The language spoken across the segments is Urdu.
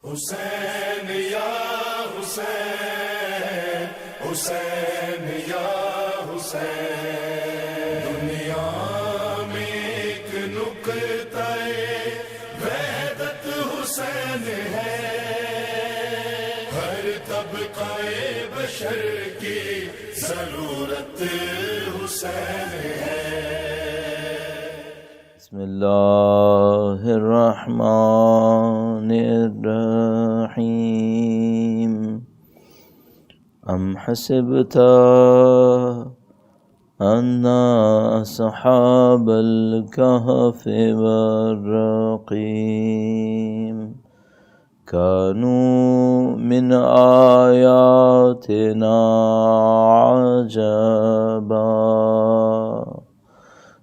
حسین یا حسین، حسین یا حسین، دنیا میں ایک نقطہ وحدت حسین ہے، ہر طبقہ بشر کی ضرورت حسین ہے۔ بسم اللہ الرحمن الرحیم۔ ام حسبت ان اصحاب الکہف والرقیم كانوا من آیاتنا عجبا۔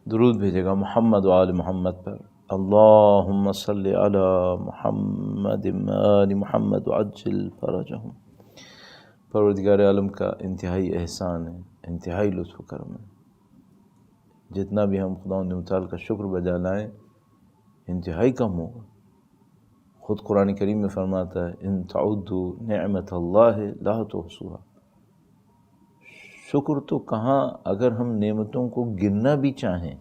درود بھیجے گا محمد و آل محمد پر۔ اللہم صلی علی محمد آل محمد وعجل فرجہم۔ پروردگار عالم کا انتہائی احسان ہے، انتہائی لطف و کرم ہے۔ جتنا بھی ہم خداوند متعال کا شکر بجا لائیں انتہائی کم ہوگا۔ خود قرآن کریم میں فرماتا ہے ان تعدوا نعمت اللہ لا تحصوها۔ شکر تو کہاں، اگر ہم نعمتوں کو گننا بھی چاہیں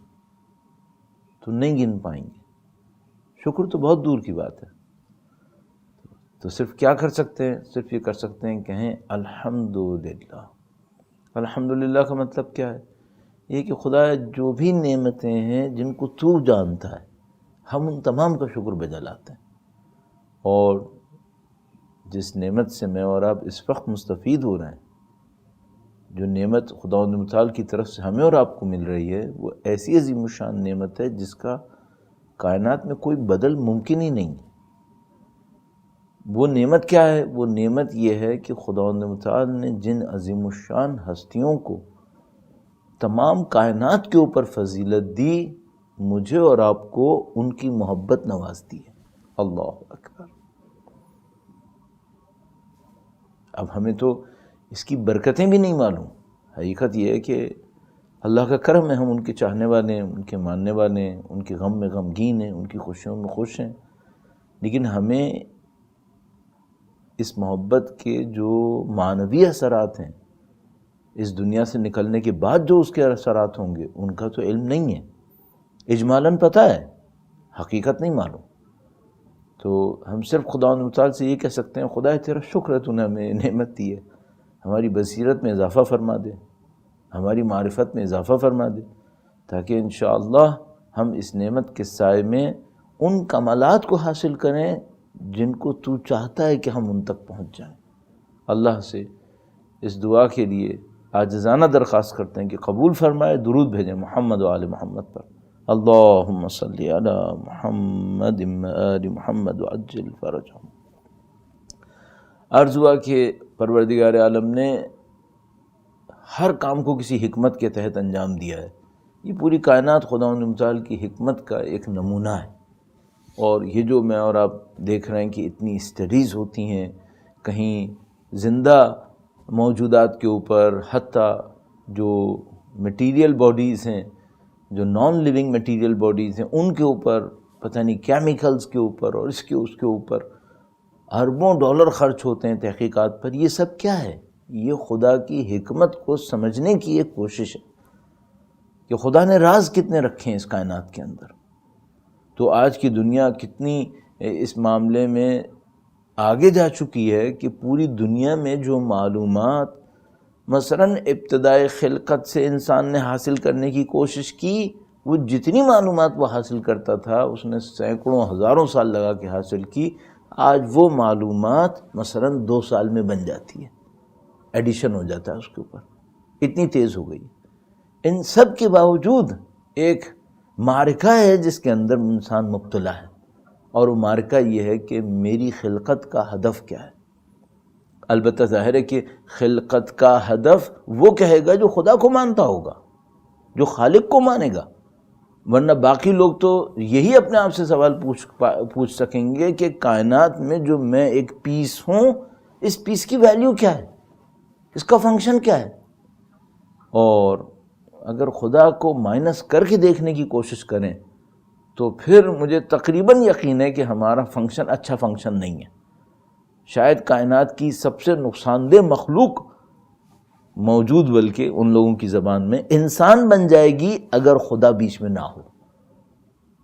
تو نہیں گن پائیں گے۔ شکر تو بہت دور کی بات ہے۔ تو صرف کیا کر سکتے ہیں؟ صرف یہ کر سکتے ہیں، کہیں الحمدللہ۔ الحمدللہ کا مطلب کیا ہے؟ یہ کہ خدا جو بھی نعمتیں ہیں جن کو تو جانتا ہے، ہم ان تمام کا شکر بجا لاتے ہیں۔ اور جس نعمت سے میں اور آپ اس وقت مستفید ہو رہے ہیں، جو نعمت خداوند متعال کی طرف سے ہمیں اور آپ کو مل رہی ہے، وہ ایسی عظیم الشان نعمت ہے جس کا کائنات میں کوئی بدل ممکن ہی نہیں ہے۔ وہ نعمت کیا ہے؟ وہ نعمت یہ ہے کہ خداوند متعال نے جن عظیم الشان ہستیوں کو تمام کائنات کے اوپر فضیلت دی، مجھے اور آپ کو ان کی محبت نواز دی ہے۔ اللہ اکبر۔ اب ہمیں تو اس کی برکتیں بھی نہیں معلوم۔ حقیقت یہ ہے کہ اللہ کا کرم ہے، ہم ان کے چاہنے والے ہیں، ان کے ماننے والے ہیں، ان کے غم میں غمگین ہیں، ان کی خوشیوں میں خوش ہیں، لیکن ہمیں اس محبت کے جو معنوی اثرات ہیں، اس دنیا سے نکلنے کے بعد جو اس کے اثرات ہوں گے، ان کا تو علم نہیں ہے۔ اجمالاً پتہ ہے، حقیقت نہیں معلوم۔ تو ہم صرف خداوند متعال سے یہ کہہ سکتے ہیں خدا تیرا شکر ہے، تو نے ہمیں نعمت دی ہے، ہماری بصیرت میں اضافہ فرما دے، ہماری معرفت میں اضافہ فرما دے، تاکہ انشاءاللہ ہم اس نعمت کے سائے میں ان کمالات کو حاصل کریں جن کو تو چاہتا ہے کہ ہم ان تک پہنچ جائیں۔ اللہ سے اس دعا کے لیے عاجزانہ درخواست کرتے ہیں کہ قبول فرمائے۔ درود بھیجیں محمد و آل محمد پر۔ اللہم صلی علی محمد آل محمد وعجل فرجہم۔ عرض ہوا کہ پروردگار عالم نے ہر کام کو کسی حکمت کے تحت انجام دیا ہے۔ یہ پوری کائنات خداوند متعال کی حکمت کا ایک نمونہ ہے۔ اور یہ جو میں اور آپ دیکھ رہے ہیں کہ اتنی اسٹڈیز ہوتی ہیں، کہیں زندہ موجودات کے اوپر، حتیٰ جو میٹیریل باڈیز ہیں، جو نان لیونگ میٹیریل باڈیز ہیں، ان کے اوپر پتہ نہیں کیمیکلز کے اوپر اور اس کے اوپر اربوں ڈالر خرچ ہوتے ہیں تحقیقات پر۔ یہ سب کیا ہے؟ یہ خدا کی حکمت کو سمجھنے کی ایک کوشش ہے کہ خدا نے راز کتنے رکھے ہیں اس کائنات کے اندر۔ تو آج کی دنیا کتنی اس معاملے میں آگے جا چکی ہے کہ پوری دنیا میں جو معلومات مثلاً ابتدائی خلقت سے انسان نے حاصل کرنے کی کوشش کی، وہ جتنی معلومات وہ حاصل کرتا تھا اس نے سینکڑوں ہزاروں سال لگا کے حاصل کی، آج وہ معلومات مثلاً 2 سال میں بن جاتی ہے، ایڈیشن ہو جاتا ہے اس کے اوپر، اتنی تیز ہو گئی۔ ان سب کے باوجود ایک معرکہ ہے جس کے اندر انسان مبتلا ہے، اور وہ معرکہ یہ ہے کہ میری خلقت کا ہدف کیا ہے۔ البتہ ظاہر ہے کہ خلقت کا ہدف وہ کہے گا جو خدا کو مانتا ہوگا، جو خالق کو مانے گا، ورنہ باقی لوگ تو یہی اپنے آپ سے سوال پوچھ سکیں گے کہ کائنات میں جو میں ایک پیس ہوں، اس پیس کی ویلیو کیا ہے، اس کا فنکشن کیا ہے۔ اور اگر خدا کو مائنس کر کے دیکھنے کی کوشش کریں تو پھر مجھے تقریباً یقین ہے کہ ہمارا فنکشن اچھا فنکشن نہیں ہے، شاید کائنات کی سب سے نقصان دہ مخلوق موجود بلکہ ان لوگوں کی زبان میں انسان بن جائے گی اگر خدا بیچ میں نہ ہو.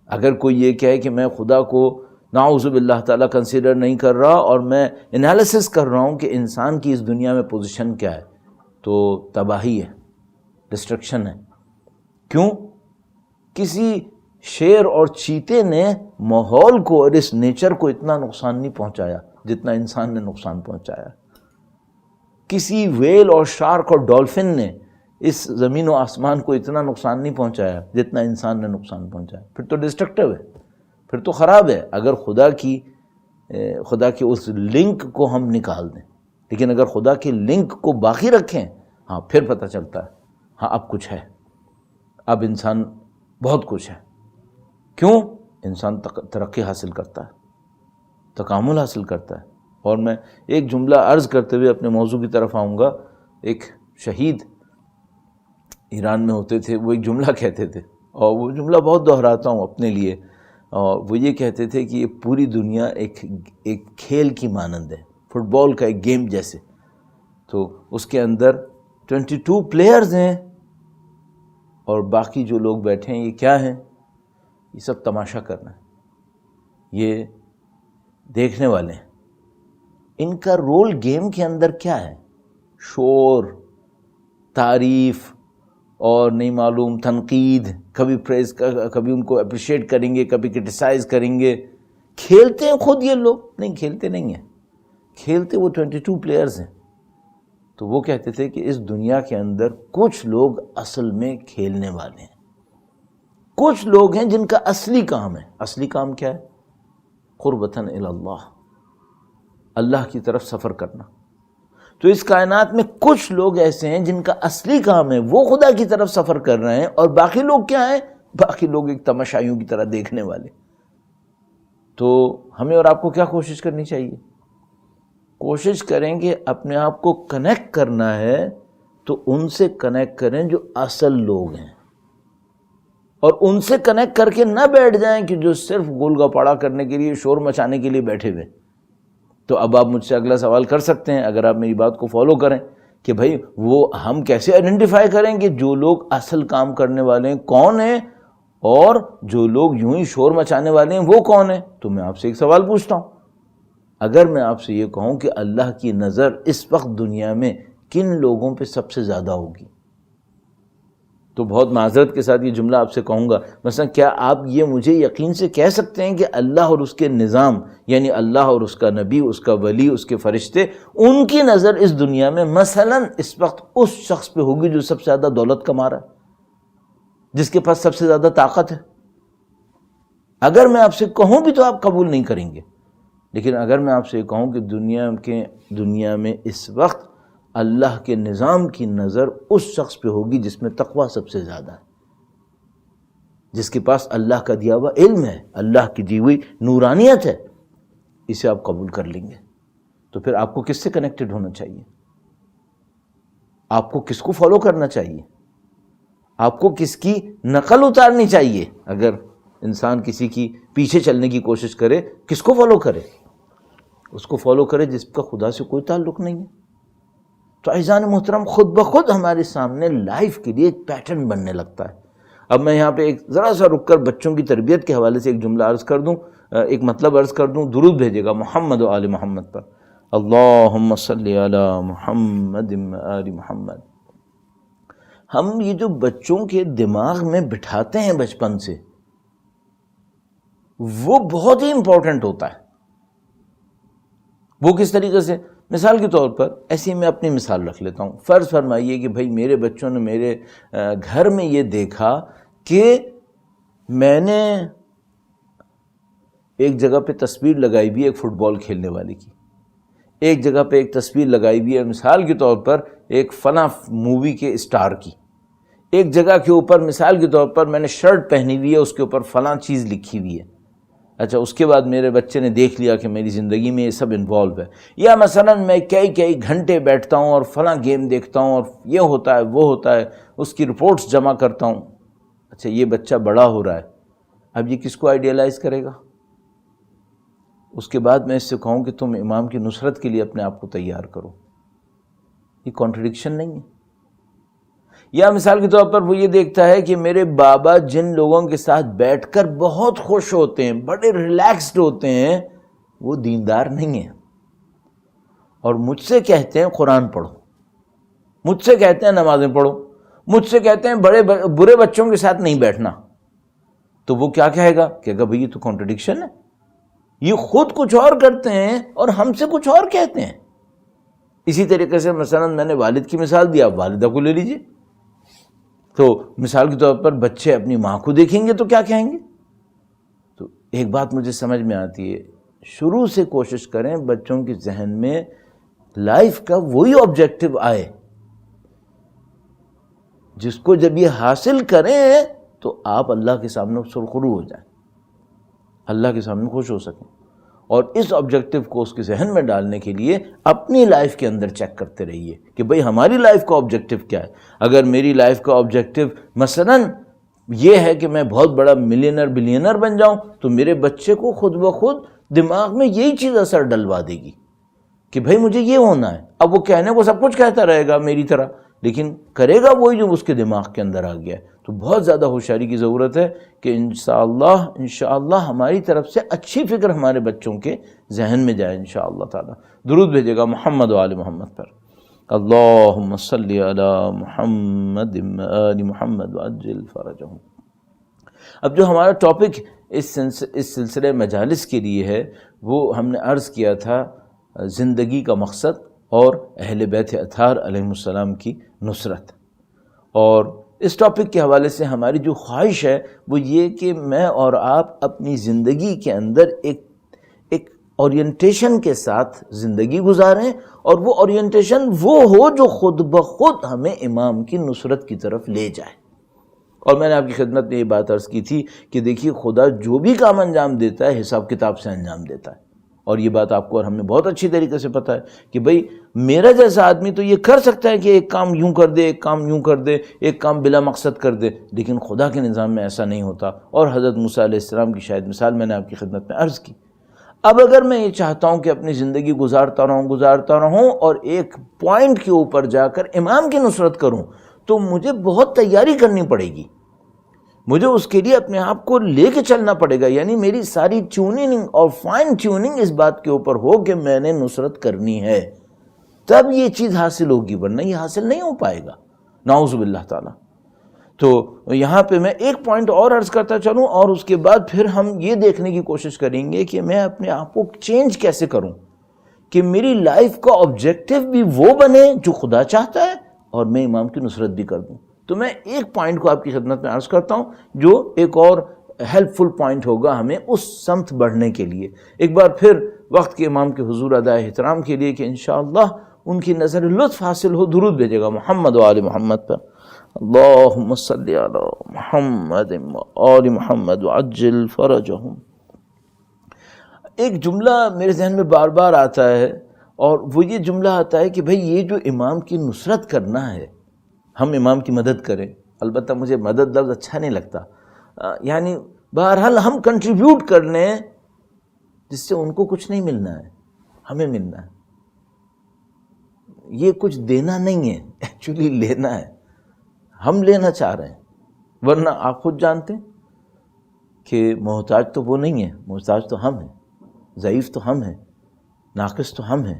اگر کوئی یہ کہے کہ میں خدا کو نعوذ باللہ تعالیٰ کنسیڈر نہیں کر رہا اور میں انالیسس کر رہا ہوں کہ انسان کی اس دنیا میں پوزیشن کیا ہے، تو تباہی ہے، ڈسٹرکشن ہے. کیوں؟ کسی شیر اور چیتے نے ماحول کو اور اس نیچر کو اتنا نقصان نہیں پہنچایا جتنا انسان نے نقصان پہنچایا. کسی ویل اور شارک اور ڈولفن نے اس زمین و آسمان کو اتنا نقصان نہیں پہنچایا جتنا انسان نے نقصان پہنچایا. پھر تو ڈسٹرکٹیو ہے، پھر تو خراب ہے اگر خدا کی اس لنک کو ہم نکال دیں. لیکن اگر خدا کی لنک کو باقی رکھیں، ہاں پھر پتہ چلتا ہے ہاں اب کچھ ہے، اب انسان بہت کچھ ہے. کیوں؟ انسان ترقی حاصل کرتا ہے، تکامل حاصل کرتا ہے. اور میں ایک جملہ عرض کرتے ہوئے اپنے موضوع کی طرف آؤں گا. ایک شہید ایران میں ہوتے تھے، وہ ایک جملہ کہتے تھے، اور وہ جملہ بہت دہراتا ہوں اپنے لیے، اور وہ یہ کہتے تھے کہ یہ پوری دنیا ایک کھیل کی مانند ہے، فٹ بال کا ایک گیم جیسے. تو اس کے اندر 22 پلیئرز ہیں اور باقی جو لوگ بیٹھے ہیں یہ کیا ہیں؟ یہ سب تماشا کرنا ہے، یہ دیکھنے والے ہیں. ان کا رول گیم کے اندر کیا ہے؟ شور، تعریف اور نہیں معلوم تنقید، کبھی پریز، کبھی ان کو اپریشیٹ کریں گے، کبھی کرٹیسائز کریں گے. کھیلتے ہیں خود یہ لوگ؟ نہیں، کھیلتے نہیں ہیں. کھیلتے وہ 22 پلیئرز ہیں. تو وہ کہتے تھے کہ اس دنیا کے اندر کچھ لوگ اصل میں کھیلنے والے ہیں، کچھ لوگ ہیں جن کا اصلی کام ہے. اصلی کام کیا ہے؟ قربتاً الی اللہ، اللہ کی طرف سفر کرنا. تو اس کائنات میں کچھ لوگ ایسے ہیں جن کا اصلی کام ہے وہ خدا کی طرف سفر کر رہے ہیں، اور باقی لوگ کیا ہیں؟ باقی لوگ ایک تماشائیوں کی طرح دیکھنے والے. تو ہمیں اور آپ کو کیا کوشش کرنی چاہیے؟ کوشش کریں کہ اپنے آپ کو کنیکٹ کرنا ہے تو ان سے کنیکٹ کریں جو اصل لوگ ہیں، اور ان سے کنیکٹ کر کے نہ بیٹھ جائیں کہ جو صرف گول گپاڑا کرنے کے لیے، شور مچانے کے لیے بیٹھے ہوئے. تو اب آپ مجھ سے اگلا سوال کر سکتے ہیں اگر آپ میری بات کو فالو کریں کہ بھائی وہ ہم کیسے آئیڈینٹیفائی کریں کہ جو لوگ اصل کام کرنے والے ہیں کون ہیں اور جو لوگ یوں ہی شور مچانے والے ہیں وہ کون ہیں؟ تو میں آپ سے ایک سوال پوچھتا ہوں. اگر میں آپ سے یہ کہوں کہ اللہ کی نظر اس وقت دنیا میں کن لوگوں پہ سب سے زیادہ ہوگی، تو بہت معذرت کے ساتھ یہ جملہ آپ سے کہوں گا، مثلا کیا آپ یہ مجھے یقین سے کہہ سکتے ہیں کہ اللہ اور اس کے نظام، یعنی اللہ اور اس کا نبی، اس کا ولی، اس کے فرشتے، ان کی نظر اس دنیا میں مثلا اس وقت اس شخص پہ ہوگی جو سب سے زیادہ دولت کما رہا ہے، جس کے پاس سب سے زیادہ طاقت ہے؟ اگر میں آپ سے کہوں بھی تو آپ قبول نہیں کریں گے. لیکن اگر میں آپ سے کہوں کہ دنیا میں اس وقت اللہ کے نظام کی نظر اس شخص پہ ہوگی جس میں تقویٰ سب سے زیادہ ہے، جس کے پاس اللہ کا دیا ہوا علم ہے، اللہ کی دی ہوئی نورانیت ہے، اسے آپ قبول کر لیں گے. تو پھر آپ کو کس سے کنیکٹڈ ہونا چاہیے؟ آپ کو کس کو فالو کرنا چاہیے؟ آپ کو کس کی نقل اتارنی چاہیے؟ اگر انسان کسی کی پیچھے چلنے کی کوشش کرے، کس کو فالو کرے؟ اس کو فالو کرے جس کا خدا سے کوئی تعلق نہیں ہے. تو عزیزان محترم، خود بخود ہمارے سامنے لائف کے لیے ایک پیٹرن بننے لگتا ہے. اب میں یہاں پہ ایک ذرا سا رک کر بچوں کی تربیت کے حوالے سے ایک جملہ عرض کر دوں، ایک مطلب عرض کر دوں. درود بھیجے گا محمد و آل محمد پر. اللہم صلی علی محمد و آل محمد. ہم یہ جو بچوں کے دماغ میں بٹھاتے ہیں بچپن سے، وہ بہت ہی امپورٹنٹ ہوتا ہے. وہ کس طریقے سے؟ مثال کے طور پر ایسی میں اپنی مثال رکھ لیتا ہوں. فرض فرمائیے کہ بھائی میرے بچوں نے میرے گھر میں یہ دیکھا کہ میں نے ایک جگہ پہ تصویر لگائی ہوئی ہے ایک فٹ بال کھیلنے والے کی، ایک جگہ پہ ایک تصویر لگائی ہوئی ہے مثال کے طور پر ایک فلاں مووی کے اسٹار کی، ایک جگہ کے اوپر مثال کے طور پر میں نے شرٹ پہنی ہوئی ہے اس کے اوپر فلاں چیز لکھی ہوئی ہے. اچھا، اس کے بعد میرے بچے نے دیکھ لیا کہ میری زندگی میں یہ سب انوالو ہے. یا مثلا میں کئی گھنٹے بیٹھتا ہوں اور فلاں گیم دیکھتا ہوں اور یہ ہوتا ہے وہ ہوتا ہے، اس کی رپورٹس جمع کرتا ہوں. اچھا، یہ بچہ بڑا ہو رہا ہے، اب یہ کس کو آئیڈیالائز کرے گا؟ اس کے بعد میں اس سے کہوں کہ تم امام کی نصرت کے لیے اپنے آپ کو تیار کرو، یہ کانٹرڈکشن نہیں ہے۔ یا مثال کے طور پر وہ یہ دیکھتا ہے کہ میرے بابا جن لوگوں کے ساتھ بیٹھ کر بہت خوش ہوتے ہیں، بڑے ریلیکسڈ ہوتے ہیں، وہ دیندار نہیں ہیں، اور مجھ سے کہتے ہیں قرآن پڑھو، مجھ سے کہتے ہیں نمازیں پڑھو، مجھ سے کہتے ہیں برے بچوں کے ساتھ نہیں بیٹھنا، تو وہ کیا کہے گا؟ کہے گا بھئی یہ تو کانٹرڈکشن ہے، یہ خود کچھ اور کرتے ہیں اور ہم سے کچھ اور کہتے ہیں۔ اسی طریقے سے مثلا میں نے والد کی مثال دیا، آپ والدہ کو لے لیجیے، تو مثال کے طور پر بچے اپنی ماں کو دیکھیں گے تو کیا کہیں گے؟ تو ایک بات مجھے سمجھ میں آتی ہے، شروع سے کوشش کریں بچوں کے ذہن میں لائف کا وہی آبجیکٹو آئے جس کو جب یہ حاصل کریں تو آپ اللہ کے سامنے سرخرو ہو جائیں، اللہ کے سامنے خوش ہو سکیں، اور اس آبجیکٹو کو اس کے ذہن میں ڈالنے کے لیے اپنی لائف کے اندر چیک کرتے رہیے کہ بھئی ہماری لائف کا آبجیکٹو کیا ہے۔ اگر میری لائف کا آبجیکٹو مثلا یہ ہے کہ میں بہت بڑا ملینر بلینر بن جاؤں، تو میرے بچے کو خود بخود دماغ میں یہی چیز اثر ڈلوا دے گی کہ بھئی مجھے یہ ہونا ہے۔ اب وہ کہنے کو سب کچھ کہتا رہے گا میری طرح، لیکن کرے گا وہی جو اس کے دماغ کے اندر آ گیا ہے۔ تو بہت زیادہ ہوشیاری کی ضرورت ہے کہ انشاءاللہ ہماری طرف سے اچھی فکر ہمارے بچوں کے ذہن میں جائے انشاءاللہ تعالی۔ درود بھیجے گا محمد و آل محمد پر۔ اللہم صلی علی محمد آل محمد وعجل فرجہم۔ اب جو ہمارا ٹاپک اس سلسلے مجالس کے لیے ہے وہ ہم نے عرض کیا تھا زندگی کا مقصد اور اہل بیت اطہار علیہم السلام کی نصرت، اور اس ٹاپک کے حوالے سے ہماری جو خواہش ہے وہ یہ کہ میں اور آپ اپنی زندگی کے اندر ایک اورینٹیشن کے ساتھ زندگی گزاریں، اور وہ اورینٹیشن وہ ہو جو خود بخود ہمیں امام کی نصرت کی طرف لے جائے۔ اور میں نے آپ کی خدمت میں یہ بات عرض کی تھی کہ دیکھیے خدا جو بھی کام انجام دیتا ہے حساب کتاب سے انجام دیتا ہے، اور یہ بات آپ کو اور ہمیں بہت اچھی طریقے سے پتہ ہے کہ بھئی میرا جیسا آدمی تو یہ کر سکتا ہے کہ ایک کام یوں کر دے، ایک کام یوں کر دے، ایک کام بلا مقصد کر دے، لیکن خدا کے نظام میں ایسا نہیں ہوتا۔ اور حضرت موسیٰ علیہ السلام کی شاید مثال میں نے آپ کی خدمت میں عرض کی۔ اب اگر میں یہ چاہتا ہوں کہ اپنی زندگی گزارتا رہوں اور ایک پوائنٹ کے اوپر جا کر امام کی نصرت کروں، تو مجھے بہت تیاری کرنی پڑے گی، مجھے اس کے لیے اپنے آپ کو لے کے چلنا پڑے گا، یعنی میری ساری ٹیوننگ اور فائن ٹیوننگ اس بات کے اوپر ہو کہ میں نے نصرت کرنی ہے، تب یہ چیز حاصل ہوگی، ورنہ یہ حاصل نہیں ہو پائے گا، نعوذ باللہ تعالی۔ تو یہاں پہ میں ایک پوائنٹ اور عرض کرتا چلوں، اور اس کے بعد پھر ہم یہ دیکھنے کی کوشش کریں گے کہ میں اپنے آپ کو چینج کیسے کروں کہ میری لائف کا آبجیکٹو بھی وہ بنے جو خدا چاہتا ہے، اور میں امام کی نصرت بھی کر دوں۔ تو میں ایک پوائنٹ کو آپ کی خدمت میں عرض کرتا ہوں جو ایک اور ہیلپ فل پوائنٹ ہوگا ہمیں اس سمت بڑھنے کے لیے۔ ایک بار پھر وقت کے امام کے حضور ادائے احترام کے لیے کہ انشاءاللہ ان کی نظر لطف حاصل ہو، درود بھیجے گا محمد و آل محمد پر۔ اللہم صلی علی محمد و آل محمد وعجل فرجہم۔ ایک جملہ میرے ذہن میں بار بار آتا ہے، اور وہ یہ جملہ آتا ہے کہ بھئی یہ جو امام کی نصرت کرنا ہے، ہم امام کی مدد کریں۔ البتہ مجھے مدد لفظ اچھا نہیں لگتا، یعنی بہرحال ہم کنٹریبیوٹ کر لیں جس سے ان کو کچھ نہیں ملنا ہے، ہمیں ملنا ہے۔ یہ کچھ دینا نہیں ہے، ایکچولی لینا ہے، ہم لینا چاہ رہے ہیں، ورنہ آپ خود جانتے ہیں کہ محتاج تو وہ نہیں ہے، محتاج تو ہم ہیں، ضعیف تو ہم ہیں، ناقص تو ہم ہیں۔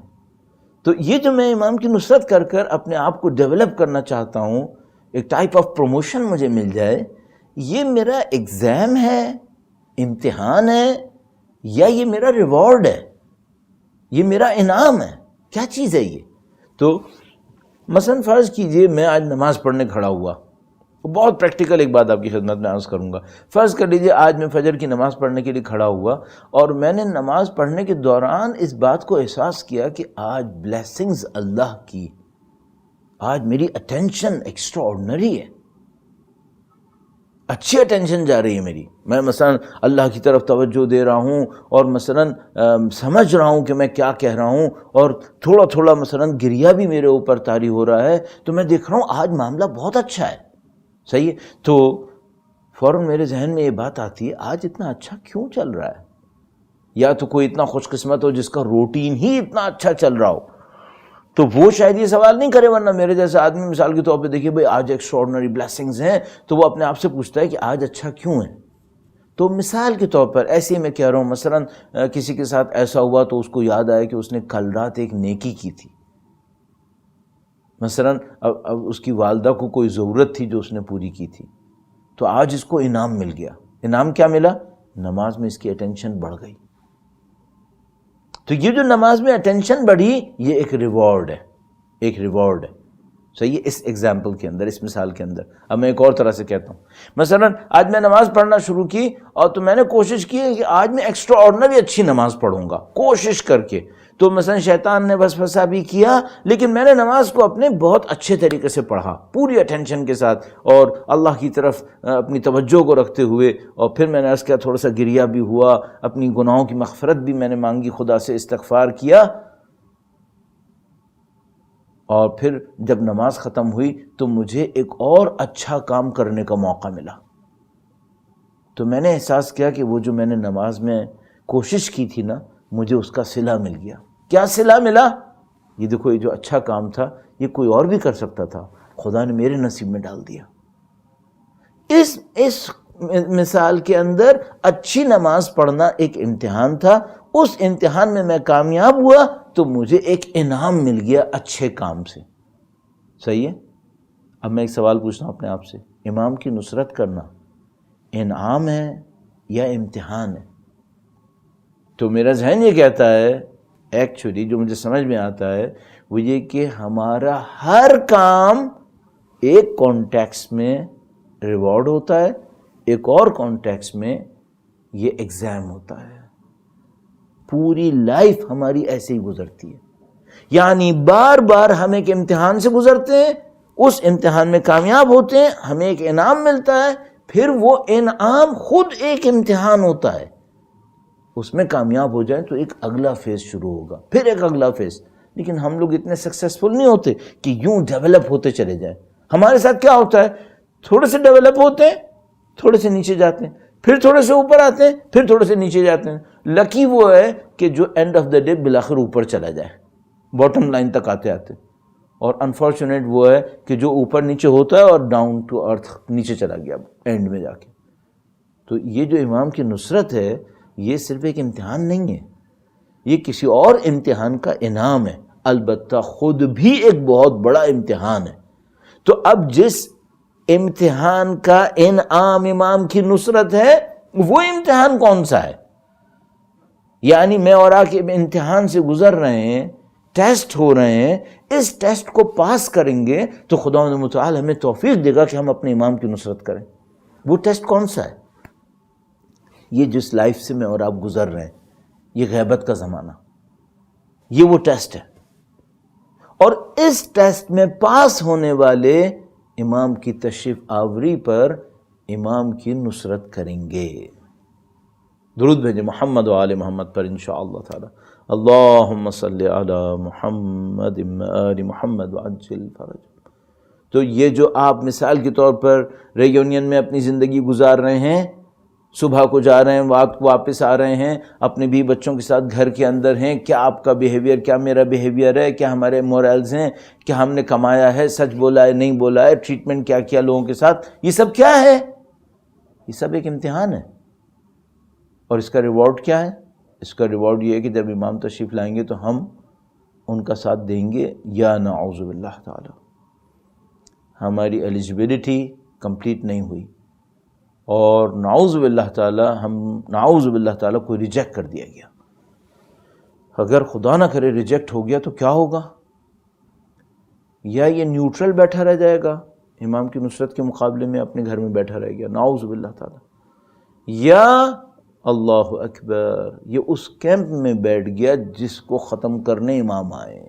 تو یہ جو میں امام کی نصرت کر کر اپنے آپ کو ڈیولپ کرنا چاہتا ہوں، ایک ٹائپ آف پروموشن مجھے مل جائے، یہ میرا ایگزام ہے، امتحان ہے، یا یہ میرا ریوارڈ ہے، یہ میرا انعام ہے، کیا چیز ہے یہ؟ تو مثلا فرض کیجئے میں آج نماز پڑھنے کھڑا ہوا، بہت پریکٹیکل ایک بات آپ کی خدمت میں عرض کروں گا۔ فرض کر لیجئے آج میں فجر کی نماز پڑھنے کے لیے کھڑا ہوا، اور میں نے نماز پڑھنے کے دوران اس بات کو احساس کیا کہ آج بلیسنگز اللہ کی، آج میری اٹینشن ایکسٹرا آرڈنری ہے، اچھی اٹینشن جا رہی ہے میری، میں مثلا اللہ کی طرف توجہ دے رہا ہوں، اور مثلا سمجھ رہا ہوں کہ میں کیا کہہ رہا ہوں، اور تھوڑا تھوڑا مثلا گریہ بھی میرے اوپر طاری ہو رہا ہے، تو میں دیکھ رہا ہوں آج معاملہ بہت اچھا ہے، صحیح ہے۔ تو فوراً میرے ذہن میں یہ بات آتی ہے آج اتنا اچھا کیوں چل رہا ہے؟ یا تو کوئی اتنا خوش قسمت ہو جس کا روٹین ہی اتنا اچھا چل رہا ہو، تو وہ شاید یہ سوال نہیں کرے، ورنہ میرے جیسا آدمی مثال کے طور پہ دیکھیے بھائی آج ایکسٹراڈنری بلیسنگز ہیں، تو وہ اپنے آپ سے پوچھتا ہے کہ آج اچھا کیوں ہے. تو مثال کے طور پر ایسے ہی میں کہہ رہا ہوں، مثلا کسی کے ساتھ ایسا ہوا تو اس کو یاد آیا کہ اس نے کل رات ایک نیکی کی تھی، مثلا اب اس کی والدہ کو کوئی ضرورت تھی جو اس نے پوری کی تھی، تو آج اس کو انعام مل گیا. انعام کیا ملا؟ نماز میں اس کی اٹینشن بڑھ گئی. تو یہ جو نماز میں اٹینشن بڑھی یہ ایک ریوارڈ ہے، ایک ریوارڈ ہے. صحیح ہے. اس ایگزامپل کے اندر، اس مثال کے اندر اب میں ایک اور طرح سے کہتا ہوں، مثلا آج میں نماز پڑھنا شروع کی اور تو میں نے کوشش کی ہے کہ آج میں ایکسٹرا آرڈنری اچھی نماز پڑھوں گا کوشش کر کے. تو مثلا شیطان نے وسوسہ بھی کیا، لیکن میں نے نماز کو اپنے بہت اچھے طریقے سے پڑھا، پوری اٹینشن کے ساتھ، اور اللہ کی طرف اپنی توجہ کو رکھتے ہوئے. اور پھر میں نے عرض کیا تھوڑا سا گریہ بھی ہوا، اپنی گناہوں کی مغفرت بھی میں نے مانگی، خدا سے استغفار کیا. اور پھر جب نماز ختم ہوئی تو مجھے ایک اور اچھا کام کرنے کا موقع ملا. تو میں نے احساس کیا کہ وہ جو میں نے نماز میں کوشش کی تھی نا، مجھے اس کا صلہ مل گیا. کیا صلہ ملا؟ یہ دیکھو، یہ جو اچھا کام تھا یہ کوئی اور بھی کر سکتا تھا، خدا نے میرے نصیب میں ڈال دیا. اس مثال کے اندر اچھی نماز پڑھنا ایک امتحان تھا، اس امتحان میں میں کامیاب ہوا تو مجھے ایک انعام مل گیا اچھے کام سے. صحیح ہے. اب میں ایک سوال پوچھتا ہوں اپنے آپ سے، امام کی نصرت کرنا انعام ہے یا امتحان ہے؟ تو میرا ذہن یہ کہتا ہے ایکچولی، جو مجھے سمجھ میں آتا ہے وہ یہ کہ ہمارا ہر کام ایک کانٹیکس میں ریوارڈ ہوتا ہے، ایک اور کانٹیکس میں یہ ایگزام ہوتا ہے. پوری لائف ہماری ایسے ہی گزرتی ہے، یعنی بار بار ہم ایک امتحان سے گزرتے ہیں، اس امتحان میں کامیاب ہوتے ہیں، ہمیں ایک انعام ملتا ہے، پھر وہ انعام خود ایک امتحان ہوتا ہے. اس میں کامیاب ہو جائیں تو ایک اگلا فیز شروع ہوگا، پھر ایک اگلا فیز. لیکن ہم لوگ اتنے سکسیسفل نہیں ہوتے کہ یوں ڈیولپ ہوتے چلے جائیں. ہمارے ساتھ کیا ہوتا ہے، تھوڑے سے ڈیولپ ہوتے ہیں، تھوڑے سے نیچے جاتے ہیں، پھر تھوڑے سے اوپر آتے ہیں، پھر تھوڑے سے نیچے جاتے ہیں. لکی وہ ہے کہ جو اینڈ آف دا ڈے بالآخر اوپر چلا جائے، باٹم لائن تک آتے آتے. اور انفارچونیٹ وہ ہے کہ جو اوپر نیچے ہوتا ہے اور ڈاؤن ٹو ارتھ نیچے چلا گیا اینڈ میں جا کے. تو یہ جو امام کی نصرت ہے یہ صرف ایک امتحان نہیں ہے، یہ کسی اور امتحان کا انعام ہے، البتہ خود بھی ایک بہت بڑا امتحان ہے. تو اب جس امتحان کا انعام امام کی نصرت ہے، وہ امتحان کون سا ہے؟ یعنی میں اور آپ امتحان سے گزر رہے ہیں، ٹیسٹ ہو رہے ہیں، اس ٹیسٹ کو پاس کریں گے تو خدا متعال ہمیں توفیق دے گا کہ ہم اپنے امام کی نصرت کریں. وہ ٹیسٹ کون سا ہے؟ یہ جس لائف سے میں اور آپ گزر رہے ہیں، یہ غیبت کا زمانہ، یہ وہ ٹیسٹ ہے. اور اس ٹیسٹ میں پاس ہونے والے امام کی تشریف آوری پر امام کی نصرت کریں گے. درود بھیجیں محمد و آل محمد پر انشاءاللہ تعالی. اللہم صلی علی محمد آل محمد وعجل فرج. تو یہ جو آپ مثال کے طور پر ریونین میں اپنی زندگی گزار رہے ہیں، صبح کو جا رہے ہیں، رات کو واپس آ رہے ہیں، اپنے بھی بچوں کے ساتھ گھر کے اندر ہیں، کیا آپ کا بیہیویئر، کیا میرا بیہیویئر ہے، کیا ہمارے مورالز ہیں، کیا ہم نے کمایا ہے، سچ بولا ہے، نہیں بولا ہے، ٹریٹمنٹ کیا کیا لوگوں کے ساتھ، یہ سب کیا ہے؟ یہ سب ایک امتحان ہے. اور اس کا ریوارڈ کیا ہے؟ اس کا ریوارڈ یہ ہے کہ جب امام تشریف لائیں گے تو ہم ان کا ساتھ دیں گے یا نعوذ باللہ تعالی ہماری ایلیجبلٹی کمپلیٹ نہیں ہوئی اور نعوذ باللہ تعالی کو ریجیکٹ کر دیا گیا. اگر خدا نہ کرے ریجیکٹ ہو گیا تو کیا ہوگا؟ یا یہ نیوٹرل بیٹھا رہ جائے گا امام کی نصرت کے مقابلے میں، اپنے گھر میں بیٹھا رہ گیا نعوذ باللہ تعالی، یا اللہ اکبر یہ اس کیمپ میں بیٹھ گیا جس کو ختم کرنے امام آئے.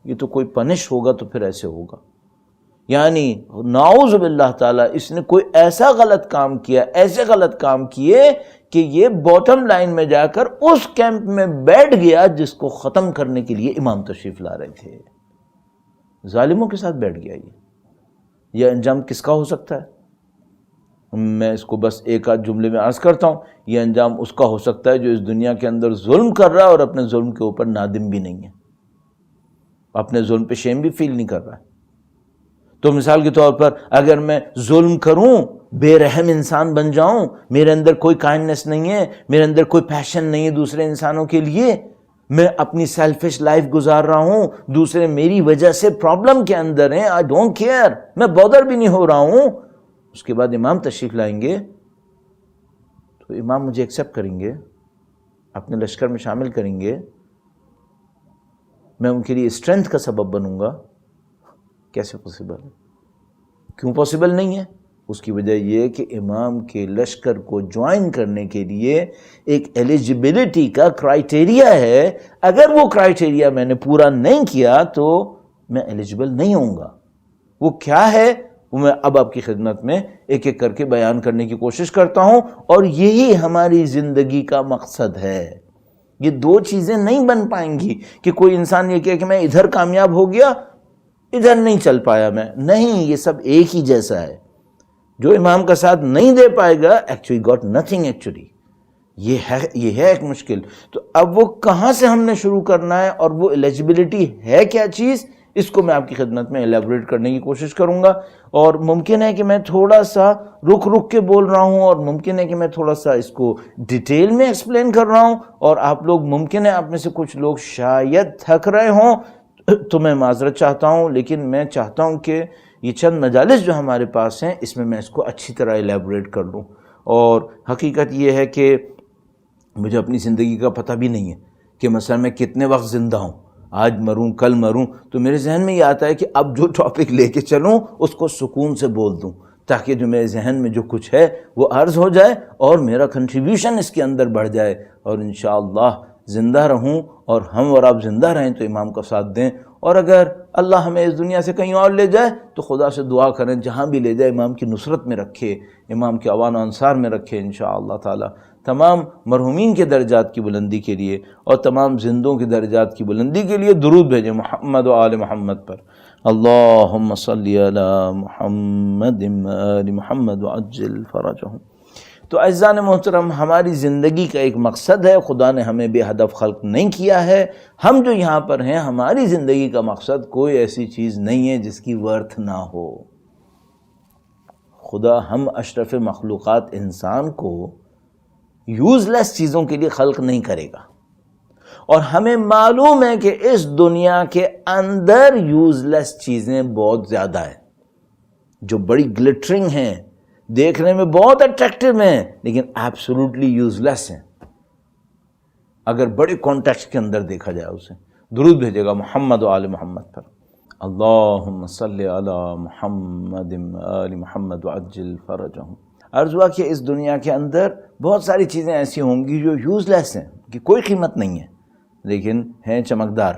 یہ تو کوئی پنش ہوگا تو پھر ایسے ہوگا. یعنی نعوذ باللہ تعالی اس نے کوئی ایسا غلط کام کیا، ایسے غلط کام کیے کہ یہ باٹم لائن میں جا کر اس کیمپ میں بیٹھ گیا جس کو ختم کرنے کے لیے امام تشریف لا رہے تھے. ظالموں کے ساتھ بیٹھ گیا. یہ انجام کس کا ہو سکتا ہے؟ میں اس کو بس ایک آدھ جملے میں عرض کرتا ہوں، یہ انجام اس کا ہو سکتا ہے جو اس دنیا کے اندر ظلم کر رہا ہے اور اپنے ظلم کے اوپر نادم بھی نہیں ہے، اپنے ظلم پہ شیم بھی فیل نہیں کر رہا ہے۔ تو مثال کے طور پر اگر میں ظلم کروں، بے رحم انسان بن جاؤں، میرے اندر کوئی کائنڈنس نہیں ہے، میرے اندر کوئی پیشن نہیں ہے دوسرے انسانوں کے لیے، میں اپنی سیلفش لائف گزار رہا ہوں، دوسرے میری وجہ سے پرابلم کے اندر ہیں، آئی ڈونٹ کیئر، میں بودر بھی نہیں ہو رہا ہوں، اس کے بعد امام تشریف لائیں گے تو امام مجھے ایکسیپٹ کریں گے، اپنے لشکر میں شامل کریں گے، میں ان کے لیے اسٹرینتھ کا سبب بنوں گا۔ کیسے پاسبل ہے؟ کیوں پاسبل نہیں ہے؟ اس کی وجہ یہ ہے کہ امام کے لشکر کو جوائن کرنے کے لیے ایک ایلیجبلٹی کا کرائیٹیریا ہے، اگر وہ کرائیٹیریا میں نے پورا نہیں کیا تو میں ایلیجبل نہیں ہوں گا۔ وہ کیا ہے وہ میں اب آپ کی خدمت میں ایک ایک کر کے بیان کرنے کی کوشش کرتا ہوں، اور یہی ہماری زندگی کا مقصد ہے۔ یہ دو چیزیں نہیں بن پائیں گی کہ کوئی انسان یہ کہے کہ میں ادھر کامیاب ہو گیا ادھر نہیں چل پایا میں، نہیں، یہ سب ایک ہی جیسا ہے۔ جو امام کا ساتھ نہیں دے پائے گا ایکچولی گاٹ نتھنگ، ایکچولی یہ ہے ایک مشکل۔ تو اب وہ کہاں سے ہم نے شروع کرنا ہے اور وہ ایلیجبلٹی ہے کیا چیز، اس کو میں آپ کی خدمت میں ایلیبریٹ کرنے کی کوشش کروں گا، اور ممکن ہے کہ میں تھوڑا سا رک کے بول رہا ہوں، اور ممکن ہے کہ میں تھوڑا سا اس کو ڈیٹیل میں ایکسپلین کر رہا ہوں، اور آپ لوگ ممکن ہے آپ میں سے کچھ لوگ شاید تھک رہے ہوں، تو میں معذرت چاہتا ہوں، لیکن میں چاہتا ہوں کہ یہ چند مجالس جو ہمارے پاس ہیں اس میں اس کو اچھی طرح ایلیبریٹ کر لوں۔ اور حقیقت یہ ہے کہ مجھے اپنی زندگی کا پتہ بھی نہیں ہے کہ مثلا میں کتنے وقت زندہ ہوں، آج مروں کل مروں، تو میرے ذہن میں یہ آتا ہے کہ اب جو ٹاپک لے کے چلوں اس کو سکون سے بول دوں، تاکہ جو میرے ذہن میں جو کچھ ہے وہ عرض ہو جائے اور میرا کنٹریبیوشن اس کے اندر بڑھ جائے، اور انشاءاللہ زندہ رہوں اور ہم اور آپ زندہ رہیں تو امام کا ساتھ دیں، اور اگر اللہ ہمیں اس دنیا سے کہیں اور لے جائے تو خدا سے دعا کریں جہاں بھی لے جائے امام کی نصرت میں رکھے، امام کے اوان و انصار میں رکھے انشاءاللہ تعالی، تمام مرحومین کے درجات کی بلندی کے لیے اور تمام زندوں کے درجات کی بلندی کے لیے درود بھیجیں محمد و آل محمد پر۔ اللہم صلی علی محمد آل محمد وعجل فرجہم۔ تو اعزائے محترم، ہماری زندگی کا ایک مقصد ہے، خدا نے ہمیں بے ہدف خلق نہیں کیا ہے، ہم جو یہاں پر ہیں ہماری زندگی کا مقصد کوئی ایسی چیز نہیں ہے جس کی ورتھ نہ ہو۔ خدا ہم اشرف مخلوقات انسان کو یوز لیس چیزوں کے لیے خلق نہیں کرے گا، اور ہمیں معلوم ہے کہ اس دنیا کے اندر یوز لیس چیزیں بہت زیادہ ہیں، جو بڑی گلٹرنگ ہیں، دیکھنے میں بہت اٹریکٹیو ہیں، لیکن ایبسولوٹلی یوز لیس ہیں اگر بڑے کانٹیکسٹ کے اندر دیکھا جائے اسے۔ درود بھیجے گا محمد و آل محمد پر۔ اللہم صلی علی محمد آل محمد وعجل فرجہم۔ عرض ہوا کہ اس دنیا کے اندر بہت ساری چیزیں ایسی ہوں گی جو یوز لیس ہیں، کہ کوئی قیمت نہیں ہے، لیکن ہیں چمکدار،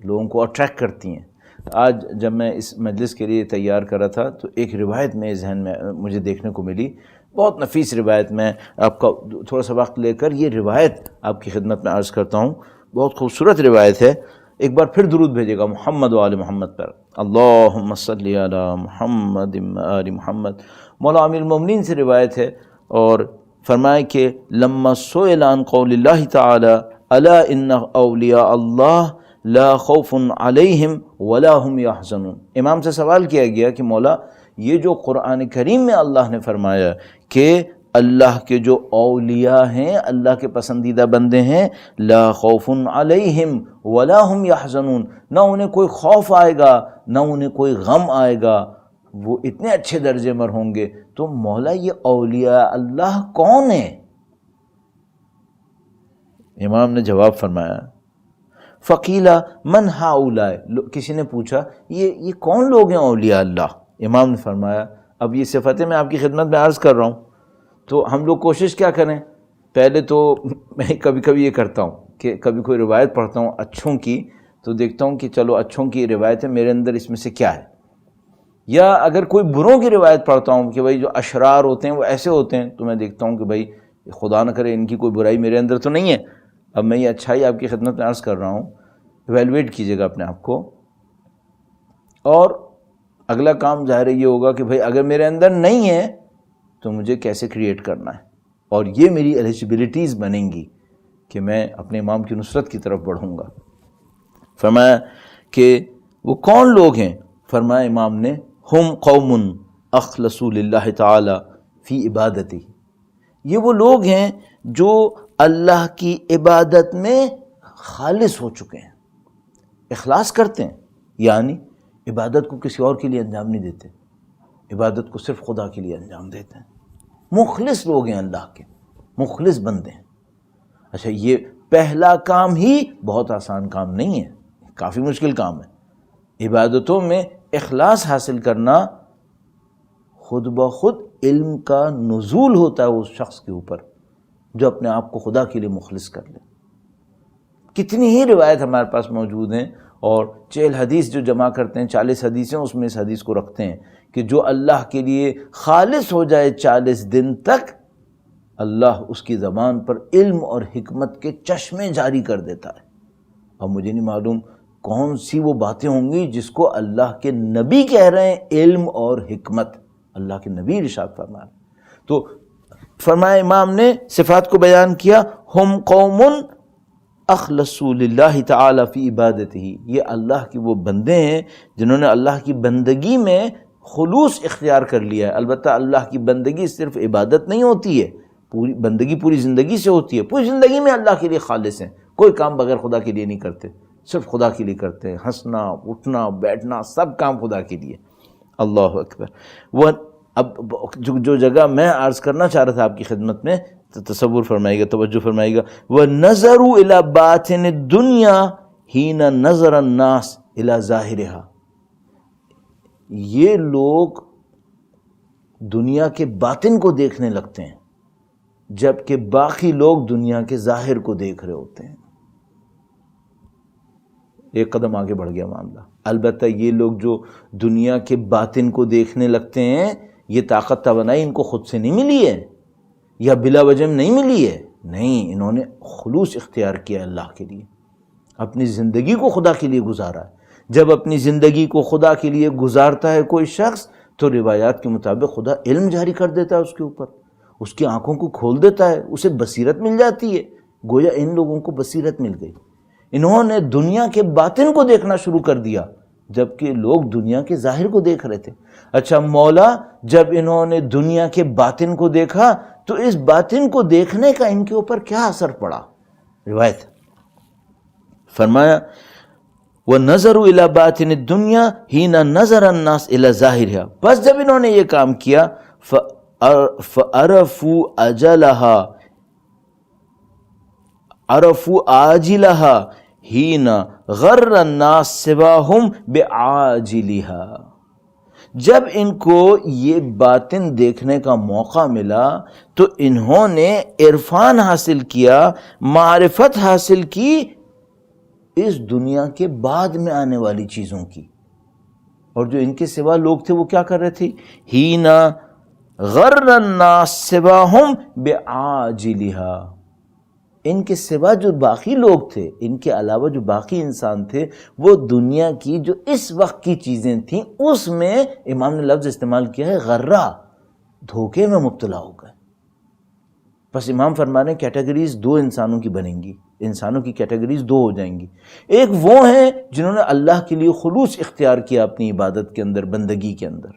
لوگوں کو اٹریکٹ کرتی ہیں۔ آج جب میں اس مجلس کے لیے تیار کر رہا تھا تو ایک روایت میں ذہن میں مجھے دیکھنے کو ملی، بہت نفیس روایت، میں آپ کا تھوڑا سا وقت لے کر یہ روایت آپ کی خدمت میں عرض کرتا ہوں، بہت خوبصورت روایت ہے۔ ایک بار پھر درود بھیجے گا محمد و آل محمد پر۔ اللہم صلی علی محمد آل محمد۔ مولا امیر المومنین سے روایت ہے، اور فرمائے کہ لما سئل عن قول اللہ تعالی الا ان اولیاء اللہ لا خوف علیہم ولا هم یحزنون، امام سے سوال کیا گیا کہ مولا یہ جو قرآن کریم میں اللہ نے فرمایا کہ اللہ کے جو اولیاء ہیں، اللہ کے پسندیدہ بندے ہیں، لا خوف علیہم ولا هم یحزنون، نہ انہیں کوئی خوف آئے گا نہ انہیں کوئی غم آئے گا، وہ اتنے اچھے درجے میں ہوں گے، تو مولا یہ اولیاء اللہ کون ہیں؟ امام نے جواب فرمایا فقیلا من ہؤلاء، کسی نے پوچھا یہ کون لوگ ہیں اولیاء اللہ؟ امام نے فرمایا، اب یہ صفتیں میں آپ کی خدمت میں عرض کر رہا ہوں، تو ہم لوگ کوشش کیا کریں، پہلے تو میں کبھی کبھی یہ کرتا ہوں کہ کبھی کوئی روایت پڑھتا ہوں اچھوں کی، تو دیکھتا ہوں کہ چلو اچھوں کی روایت ہے، میرے اندر اس میں سے کیا ہے، یا اگر کوئی بروں کی روایت پڑھتا ہوں کہ بھائی جو اشرار ہوتے ہیں وہ ایسے ہوتے ہیں، تو میں دیکھتا ہوں کہ بھائی خدا نہ کرے ان کی کوئی برائی میرے اندر تو نہیں ہے۔ اب میں یہ اچھائی آپ کی خدمت میں عرض کر رہا ہوں، ایویلویٹ کیجیے گا اپنے آپ کو، اور اگلا کام ظاہر یہ ہوگا کہ بھائی اگر میرے اندر نہیں ہے تو مجھے کیسے کریٹ کرنا ہے، اور یہ میری ایلیجبلٹیز بنیں گی کہ میں اپنے امام کی نصرت کی طرف بڑھوں گا۔ فرمایا کہ وہ کون لوگ ہیں؟ فرمایا امام نے ہم قوم اخلصوا للہ تعالی فی عبادتی، یہ وہ لوگ ہیں جو اللہ کی عبادت میں خالص ہو چکے ہیں، اخلاص کرتے ہیں، یعنی عبادت کو کسی اور کے لیے انجام نہیں دیتے، عبادت کو صرف خدا کے لیے انجام دیتے ہیں، مخلص لوگ ہیں، اللہ کے مخلص بندے ہیں۔ اچھا، یہ پہلا کام ہی بہت آسان کام نہیں ہے، کافی مشکل کام ہے۔ عبادتوں میں اخلاص حاصل کرنا خود بخود علم کا نزول ہوتا ہے اس شخص کے اوپر جو اپنے آپ کو خدا کے لیے مخلص کر لے۔ کتنی ہی روایت ہمارے پاس موجود ہیں، اور 40 حدیث جو جمع کرتے ہیں، 40 حدیثیں اس میں اس حدیث کو رکھتے ہیں کہ جو اللہ کے لیے خالص ہو جائے 40 دن تک، اللہ اس کی زبان پر علم اور حکمت کے چشمے جاری کر دیتا ہے۔ اب مجھے نہیں معلوم کون سی وہ باتیں ہوں گی جس کو اللہ کے نبی کہہ رہے ہیں علم اور حکمت، اللہ کے نبی ارشاد فرمائے۔ تو فرمایا امام نے صفات کو بیان کیا، ہم قوم اخلصوا للہ تعالی فی عبادتہ، یہ اللہ کی وہ بندے ہیں جنہوں نے اللہ کی بندگی میں خلوص اختیار کر لیا ہے۔ البتہ اللہ کی بندگی صرف عبادت نہیں ہوتی ہے، پوری بندگی پوری زندگی سے ہوتی ہے، پوری زندگی میں اللہ کے لیے خالص ہیں، کوئی کام بغیر خدا کے لیے نہیں کرتے، صرف خدا کے لیے کرتے ہیں، ہنسنا اٹھنا بیٹھنا سب کام خدا کے لیے۔ اللہ اکبر۔ وہ اب جو جگہ میں عرض کرنا چاہ رہا تھا آپ کی خدمت میں، تو تصور فرمائیے گا، توجہ فرمائیے گا، وَنَظَرُوا إِلَى بَاطِنِ الدُّنْيَا حِينَ نَظَرَ النَّاسِ إِلَى ظَاهِرِهَا، یہ لوگ دنیا کے باطن کو دیکھنے لگتے ہیں جبکہ باقی لوگ دنیا کے ظاہر کو دیکھ رہے ہوتے ہیں۔ ایک قدم آگے بڑھ گیا معاملہ۔ البتہ یہ لوگ جو دنیا کے باطن کو دیکھنے لگتے ہیں، یہ طاقت توانائی ان کو خود سے نہیں ملی ہے یا بلا وجہ نہیں ملی ہے، نہیں، انہوں نے خلوص اختیار کیا اللہ کے لیے، اپنی زندگی کو خدا کے لیے گزارا ہے۔ جب اپنی زندگی کو خدا کے لیے گزارتا ہے کوئی شخص، تو روایات کے مطابق خدا علم جاری کر دیتا ہے اس کے اوپر، اس کی آنکھوں کو کھول دیتا ہے، اسے بصیرت مل جاتی ہے۔ گویا ان لوگوں کو بصیرت مل گئی، انہوں نے دنیا کے باطن کو دیکھنا شروع کر دیا جبکہ لوگ دنیا کے ظاہر کو دیکھ رہے تھے۔ اچھا، مولا جب انہوں نے دنیا کے باطن کو دیکھا تو اس باطن کو دیکھنے کا ان کے اوپر کیا اثر پڑا؟ روایت فرمایا وَنَظَرُوا إِلَى بَاطِنِ الدُّنْيَا حِينَ نَظَرَ النَّاسِ إِلَى ظَاهِرِهَا، بس جب انہوں نے یہ کام کیا فَعَرَفُوا أَجَلَهَا عَرَفُوا آجِلَهَا حِينَ غَرَّ النَّاسِ سِوَاهُمْ بِعَاجِلِهَا، جب ان کو یہ باطن دیکھنے کا موقع ملا تو انہوں نے عرفان حاصل کیا، معرفت حاصل کی اس دنیا کے بعد میں آنے والی چیزوں کی، اور جو ان کے سوا لوگ تھے وہ کیا کر رہے تھے؟ حین غر الناس سواہم بعاجلہا، ان کے سوا جو باقی لوگ تھے، ان کے علاوہ جو باقی انسان تھے، وہ دنیا کی جو اس وقت کی چیزیں تھیں اس میں امام نے لفظ استعمال کیا ہے غرہ، دھوکے میں مبتلا ہو گئے۔ بس امام فرما رہے ہیں کیٹیگریز دو انسانوں کی بنیں گی، انسانوں کی کیٹیگریز دو ہو جائیں گی۔ ایک وہ ہیں جنہوں نے اللہ کے لیے خلوص اختیار کیا اپنی عبادت کے اندر، بندگی کے اندر،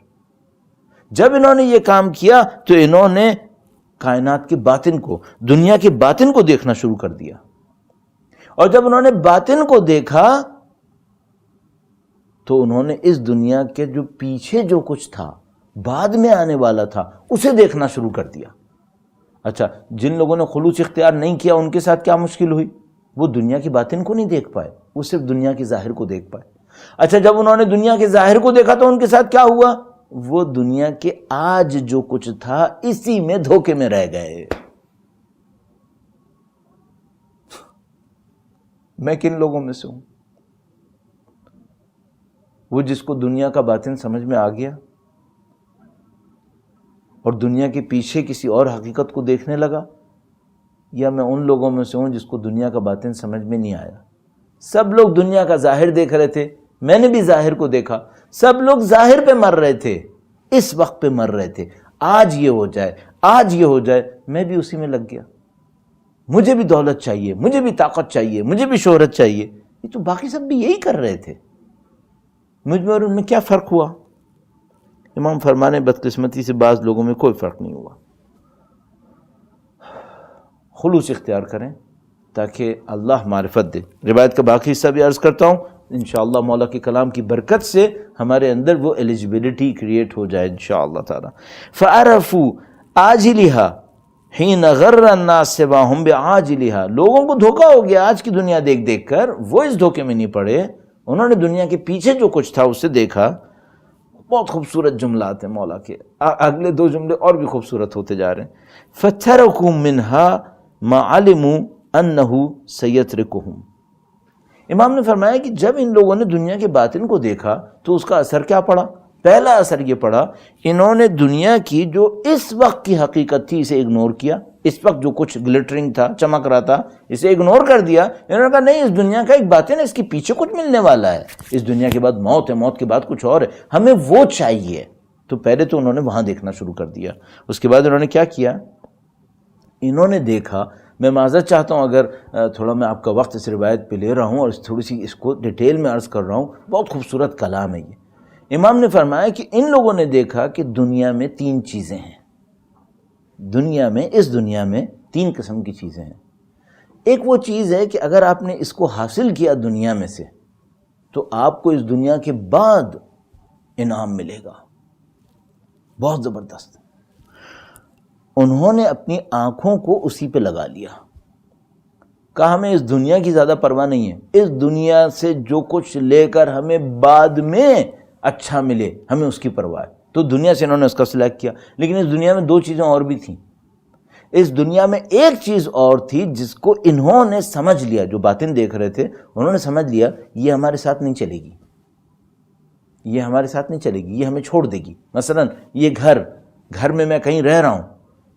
جب انہوں نے یہ کام کیا تو انہوں نے کائنات کے باطن کو، دنیا کے باطن کو دیکھنا شروع کر دیا، اور جب انہوں نے باطن کو دیکھا تو انہوں نے اس دنیا کے جو پیچھے جو کچھ تھا، بعد میں آنے والا تھا، اسے دیکھنا شروع کر دیا۔ اچھا، جن لوگوں نے خلوص اختیار نہیں کیا ان کے ساتھ کیا مشکل ہوئی؟ وہ دنیا کے باطن کو نہیں دیکھ پائے، وہ صرف دنیا کے ظاہر کو دیکھ پائے۔ اچھا، جب انہوں نے دنیا کے ظاہر کو دیکھا تو ان کے ساتھ کیا ہوا؟ وہ دنیا کے آج جو کچھ تھا اسی میں دھوکے میں رہ گئے۔ میں کن لوگوں میں سے ہوں؟ وہ جس کو دنیا کا باطن سمجھ میں آ گیا اور دنیا کے پیچھے کسی اور حقیقت کو دیکھنے لگا، یا میں ان لوگوں میں سے ہوں جس کو دنیا کا باطن سمجھ میں نہیں آیا؟ سب لوگ دنیا کا ظاہر دیکھ رہے تھے، میں نے بھی ظاہر کو دیکھا، سب لوگ ظاہر پہ مر رہے تھے، اس وقت پہ مر رہے تھے۔ آج یہ ہو جائے، آج یہ ہو جائے، میں بھی اسی میں لگ گیا، مجھے بھی دولت چاہیے، مجھے بھی طاقت چاہیے، مجھے بھی شہرت چاہیے۔ یہ تو باقی سب بھی یہی کر رہے تھے، مجھ میں اور ان میں کیا فرق ہوا؟ امام فرمانے بدقسمتی سے بعض لوگوں میں کوئی فرق نہیں ہوا۔ خلوص اختیار کریں تاکہ اللہ معرفت دے۔ روایت کا باقی حصہ بھی عرض کرتا ہوں، انشاءاللہ مولا کے کلام کی برکت سے ہمارے اندر وہ ایلیجبلٹی کریٹ ہو جائے انشاءاللہ تعالی۔ فَعَرَفُوا عَاجِلِهَا حِينَ غَرَّ النَّاسَ سِوَاهُمْ بِعَاجِلِهَا۔ لوگوں کو دھوکہ ہو گیا آج کی دنیا دیکھ دیکھ کر، وہ اس دھوکے میں نہیں پڑے، انہوں نے دنیا کے پیچھے جو کچھ تھا اسے دیکھا۔ بہت خوبصورت جملات ہیں مولا کے، اگلے دو جملے اور بھی خوبصورت ہوتے جا رہے ہیں۔ فَتَرَكُوا مِنْهَا مَا عَلِمُوا أَنَّهُ سَيَتْرِكُهُمْ۔ امام نے فرمایا کہ جب ان لوگوں نے دنیا کے باطن کو دیکھا تو اس کا اثر کیا پڑا؟ پہلا اثر یہ پڑا، انہوں نے دنیا کی جو اس وقت کی حقیقت تھی اسے اگنور کیا۔ اس وقت جو کچھ گلٹرنگ تھا، چمک رہا تھا، اسے اگنور کر دیا۔ انہوں نے کہا نہیں، اس دنیا کا ایک باطن ہے، اس کے پیچھے کچھ ملنے والا ہے، اس دنیا کے بعد موت ہے، موت کے بعد کچھ اور ہے، ہمیں وہ چاہیے۔ تو پہلے تو انہوں نے وہاں دیکھنا شروع کر دیا۔ اس کے بعد انہوں نے کیا کیا؟ انہوں نے دیکھا، میں معذرت چاہتا ہوں اگر تھوڑا میں آپ کا وقت اس روایت پہ لے رہا ہوں اور تھوڑی سی اس کو ڈیٹیل میں عرض کر رہا ہوں، بہت خوبصورت کلام ہے یہ۔ امام نے فرمایا کہ ان لوگوں نے دیکھا کہ دنیا میں تین چیزیں ہیں، دنیا میں، اس دنیا میں تین قسم کی چیزیں ہیں۔ ایک وہ چیز ہے کہ اگر آپ نے اس کو حاصل کیا دنیا میں سے تو آپ کو اس دنیا کے بعد انعام ملے گا، بہت زبردست۔ انہوں نے اپنی آنکھوں کو اسی پہ لگا لیا، کہا ہمیں اس دنیا کی زیادہ پرواہ نہیں ہے، اس دنیا سے جو کچھ لے کر ہمیں بعد میں اچھا ملے ہمیں اس کی پرواہ ہے۔ تو دنیا سے انہوں نے اس کا سلیکٹ کیا۔ لیکن اس دنیا میں دو چیزیں اور بھی تھیں۔ اس دنیا میں ایک چیز اور تھی جس کو انہوں نے سمجھ لیا، جو باطن دیکھ رہے تھے انہوں نے سمجھ لیا یہ ہمارے ساتھ نہیں چلے گی، یہ ہمارے ساتھ نہیں چلے گی، یہ ہمیں چھوڑ دے گی۔ مثلا یہ گھر میں کہیں رہ رہا ہوں،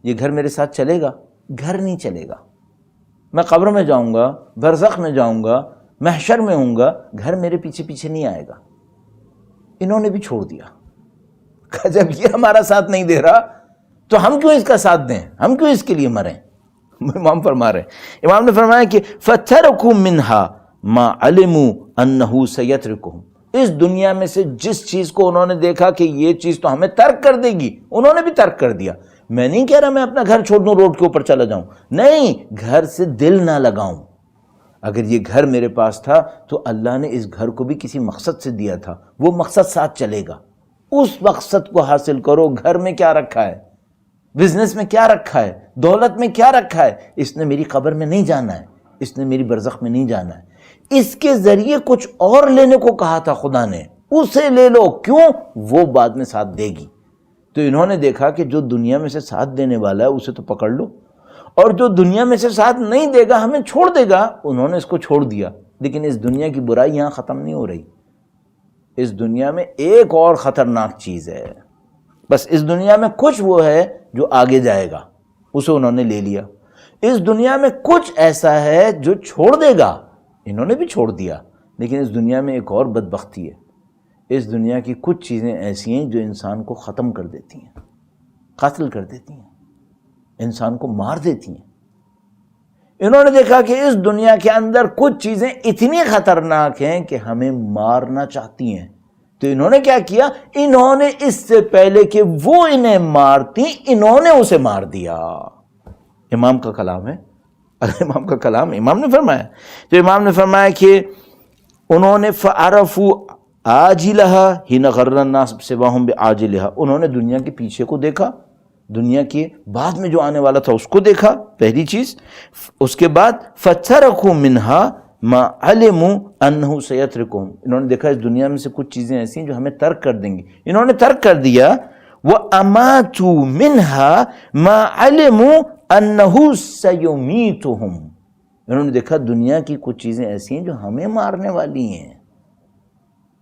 یہ گھر میرے ساتھ چلے گا؟ گھر نہیں چلے گا۔ میں قبر میں جاؤں گا، برزخ میں جاؤں گا، محشر میں ہوں گا، گھر میرے پیچھے پیچھے نہیں آئے گا۔ انہوں نے بھی چھوڑ دیا، کہ جب یہ ہمارا ساتھ نہیں دے رہا تو ہم کیوں اس کا ساتھ دیں، ہم کیوں اس کے لیے مریں؟ امام فرما رہے ہیں، امام نے فرمایا کہ فَتَرَكُوا مِنْهَا مَا عَلِمُوا أَنَّهُ سَيَتْرِكُهُمْ۔ اس دنیا میں سے جس چیز کو انہوں نے دیکھا کہ یہ چیز تو ہمیں ترک کر دے گی، انہوں نے بھی ترک کر دیا۔ میں نہیں کہہ رہا میں اپنا گھر چھوڑ دوں، روڈ کے اوپر چلا جاؤں، نہیں، گھر سے دل نہ لگاؤں۔ اگر یہ گھر میرے پاس تھا تو اللہ نے اس گھر کو بھی کسی مقصد سے دیا تھا، وہ مقصد ساتھ چلے گا، اس مقصد کو حاصل کرو۔ گھر میں کیا رکھا ہے، بزنس میں کیا رکھا ہے، دولت میں کیا رکھا ہے، اس نے میری قبر میں نہیں جانا ہے، اس نے میری برزخ میں نہیں جانا ہے۔ اس کے ذریعے کچھ اور لینے کو کہا تھا خدا نے، اسے لے لو، کیوں؟ وہ بعد میں ساتھ دے گی۔ تو انہوں نے دیکھا کہ جو دنیا میں سے ساتھ دینے والا ہے اسے تو پکڑ لو، اور جو دنیا میں سے ساتھ نہیں دے گا، ہمیں چھوڑ دے گا، انہوں نے اس کو چھوڑ دیا۔ لیکن اس دنیا کی برائی یہاں ختم نہیں ہو رہی، اس دنیا میں ایک اور خطرناک چیز ہے۔ بس اس دنیا میں کچھ وہ ہے جو آگے جائے گا، اسے انہوں نے لے لیا۔ اس دنیا میں کچھ ایسا ہے جو چھوڑ دے گا، انہوں نے بھی چھوڑ دیا۔ لیکن اس دنیا میں ایک اور بدبختی ہے، اس دنیا کی کچھ چیزیں ایسی ہیں جو انسان کو ختم کر دیتی ہیں، قتل کر دیتی ہیں، انسان کو مار دیتی ہیں۔ انہوں نے دیکھا کہ اس دنیا کے اندر کچھ چیزیں اتنی خطرناک ہیں کہ ہمیں مارنا چاہتی ہیں۔ تو انہوں نے کیا کیا؟ انہوں نے اس سے پہلے کہ وہ انہیں مارتی، انہوں نے اسے مار دیا۔ امام کا کلام ہے، امام کا کلام، امام نے فرمایا۔ تو امام نے فرمایا کہ انہوں نے فَعَرَفُوا عَاجِلَهَا حِينَ غَرَّ النَّاسَ سِوَاهُمْ بِعَاجِلِهَا۔ انہوں نے دنیا کے پیچھے کو دیکھا، دنیا کے بعد میں جو آنے والا تھا اس کو دیکھا، پہلی چیز۔ اس کے بعد فَتَرَكُوا مِنْهَا مَا عَلِمُوا أَنَّهُ سَيَتْرِكُهُمْ۔ انہوں نے دیکھا اس دنیا میں سے کچھ چیزیں ایسی ہیں جو ہمیں ترک کر دیں گی، انہوں نے ترک کر دیا۔ وَأَمَاتُوا مِنْهَا مَا عَلِمُوا أَنَّهُ سَيُمِيتُهُمْ۔ انہوں نے دیکھا دنیا کی کچھ چیزیں ایسی ہیں جو ہمیں مارنے والی ہیں۔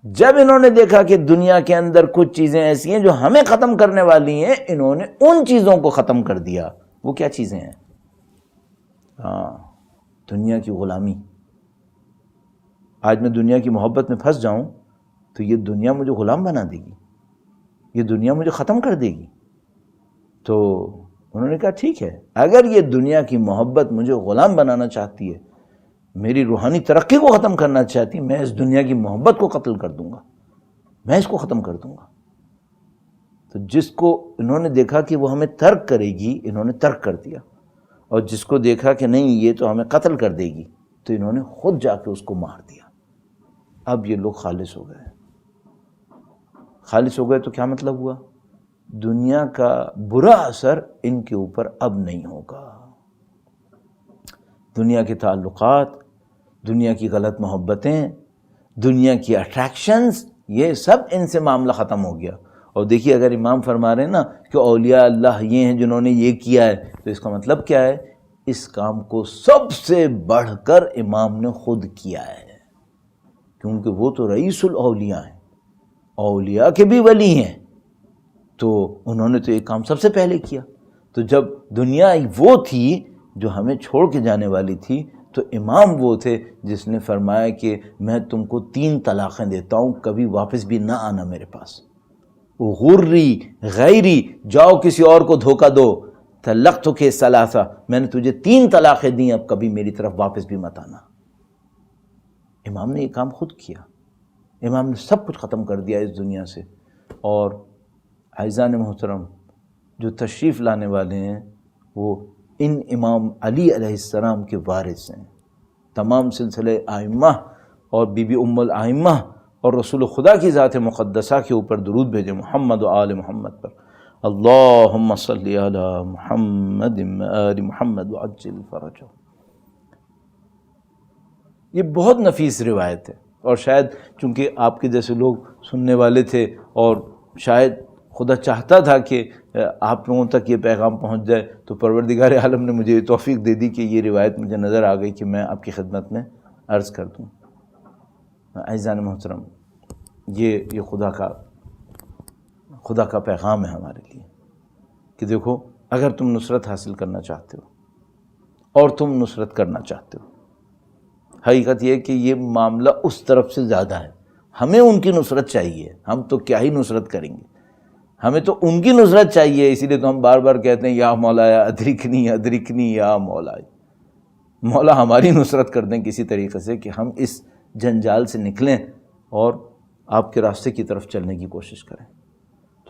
جب انہوں نے دیکھا کہ دنیا کے اندر کچھ چیزیں ایسی ہیں جو ہمیں ختم کرنے والی ہیں، انہوں نے ان چیزوں کو ختم کر دیا۔ وہ کیا چیزیں ہیں؟ دنیا کی غلامی۔ آج میں دنیا کی محبت میں پھنس جاؤں تو یہ دنیا مجھے غلام بنا دے گی، یہ دنیا مجھے ختم کر دے گی۔ تو انہوں نے کہا ٹھیک ہے، اگر یہ دنیا کی محبت مجھے غلام بنانا چاہتی ہے، میری روحانی ترقی کو ختم کرنا چاہتی، میں اس دنیا کی محبت کو قتل کر دوں گا، میں اس کو ختم کر دوں گا۔ تو جس کو انہوں نے دیکھا کہ وہ ہمیں ترک کرے گی، انہوں نے ترک کر دیا، اور جس کو دیکھا کہ نہیں یہ تو ہمیں قتل کر دے گی، تو انہوں نے خود جا کے اس کو مار دیا۔ اب یہ لوگ خالص ہو گئے۔ خالص ہو گئے تو کیا مطلب ہوا؟ دنیا کا برا اثر ان کے اوپر اب نہیں ہوگا۔ دنیا کے تعلقات، دنیا کی غلط محبتیں، دنیا کی اٹریکشنز، یہ سب ان سے معاملہ ختم ہو گیا۔ اور دیکھیے اگر امام فرما رہے ہیں نا کہ اولیاء اللہ یہ ہیں جنہوں نے یہ کیا ہے، تو اس کا مطلب کیا ہے؟ اس کام کو سب سے بڑھ کر امام نے خود کیا ہے، کیونکہ وہ تو رئیس الاولیاء ہیں، اولیاء کے بھی ولی ہیں، تو انہوں نے تو یہ کام سب سے پہلے کیا۔ تو جب دنیا وہ تھی جو ہمیں چھوڑ کے جانے والی تھی، تو امام وہ تھے جس نے فرمایا کہ میں تم کو 3 طلاقیں دیتا ہوں، کبھی واپس بھی نہ آنا میرے پاس۔ غری غیری، جاؤ کسی اور کو دھوکہ دو، طلقتک ثلاثہ، میں نے تجھے 3 طلاقیں دیں، اب کبھی میری طرف واپس بھی مت آنا۔ امام نے یہ کام خود کیا، امام نے سب کچھ ختم کر دیا اس دنیا سے۔ اور عزیزان محترم، جو تشریف لانے والے ہیں وہ ان امام علی علیہ السلام کے وارث ہیں۔ تمام سلسلہ ائمہ اور بی بی ام الائمہ اور رسول خدا کی ذات مقدسہ کے اوپر درود بھیجے محمد و آل محمد پر۔ اللہم صلی علی محمد و آل محمد وعجل فرجہ۔ یہ بہت نفیس روایت ہے، اور شاید چونکہ آپ کے جیسے لوگ سننے والے تھے، اور شاید خدا چاہتا تھا کہ آپ لوگوں تک یہ پیغام پہنچ جائے، تو پروردگار عالم نے مجھے یہ توفیق دے دی کہ یہ روایت مجھے نظر آ گئی کہ میں آپ کی خدمت میں عرض کر دوں۔ عزیزان محترم، یہ خدا کا پیغام ہے ہمارے لیے کہ دیکھو، اگر تم نصرت حاصل کرنا چاہتے ہو اور تم نصرت کرنا چاہتے ہو، حقیقت یہ ہے کہ یہ معاملہ اس طرف سے زیادہ ہے۔ ہمیں ان کی نصرت چاہیے، ہم تو کیا ہی نصرت کریں گے، ہمیں تو ان کی نصرت چاہیے۔ اسی لیے تو ہم بار بار کہتے ہیں یا مولا ادرکنی ادرکنی یا مولا، مولا ہماری نصرت کر دیں کسی طریقے سے کہ ہم اس جنجال سے نکلیں اور آپ کے راستے کی طرف چلنے کی کوشش کریں۔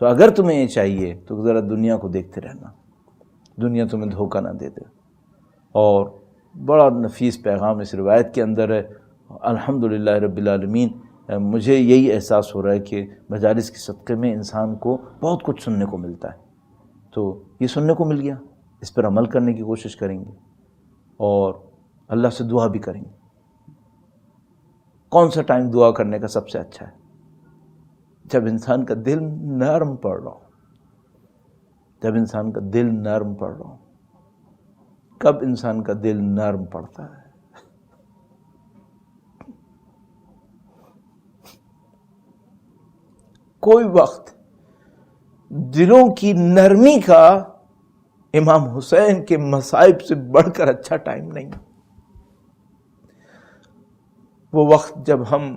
تو اگر تمہیں یہ چاہیے تو ذرا دنیا کو دیکھتے رہنا، دنیا تمہیں دھوکہ نہ دے دے۔ اور بڑا نفیس پیغام اس روایت کے اندر ہے۔ الحمدللہ رب العالمین، مجھے یہی احساس ہو رہا ہے کہ مجالس کے صدقے میں انسان کو بہت کچھ سننے کو ملتا ہے۔ تو یہ سننے کو مل گیا، اس پر عمل کرنے کی کوشش کریں گے اور اللہ سے دعا بھی کریں گے۔ کون سا ٹائم دعا کرنے کا سب سے اچھا ہے؟ جب انسان کا دل نرم پڑ رہا ہو، جب انسان کا دل نرم پڑ رہا ہو۔ کب انسان کا دل نرم پڑتا ہے؟ کوئی وقت دلوں کی نرمی کا امام حسین کے مصائب سے بڑھ کر اچھا ٹائم نہیں۔ وہ وقت جب ہم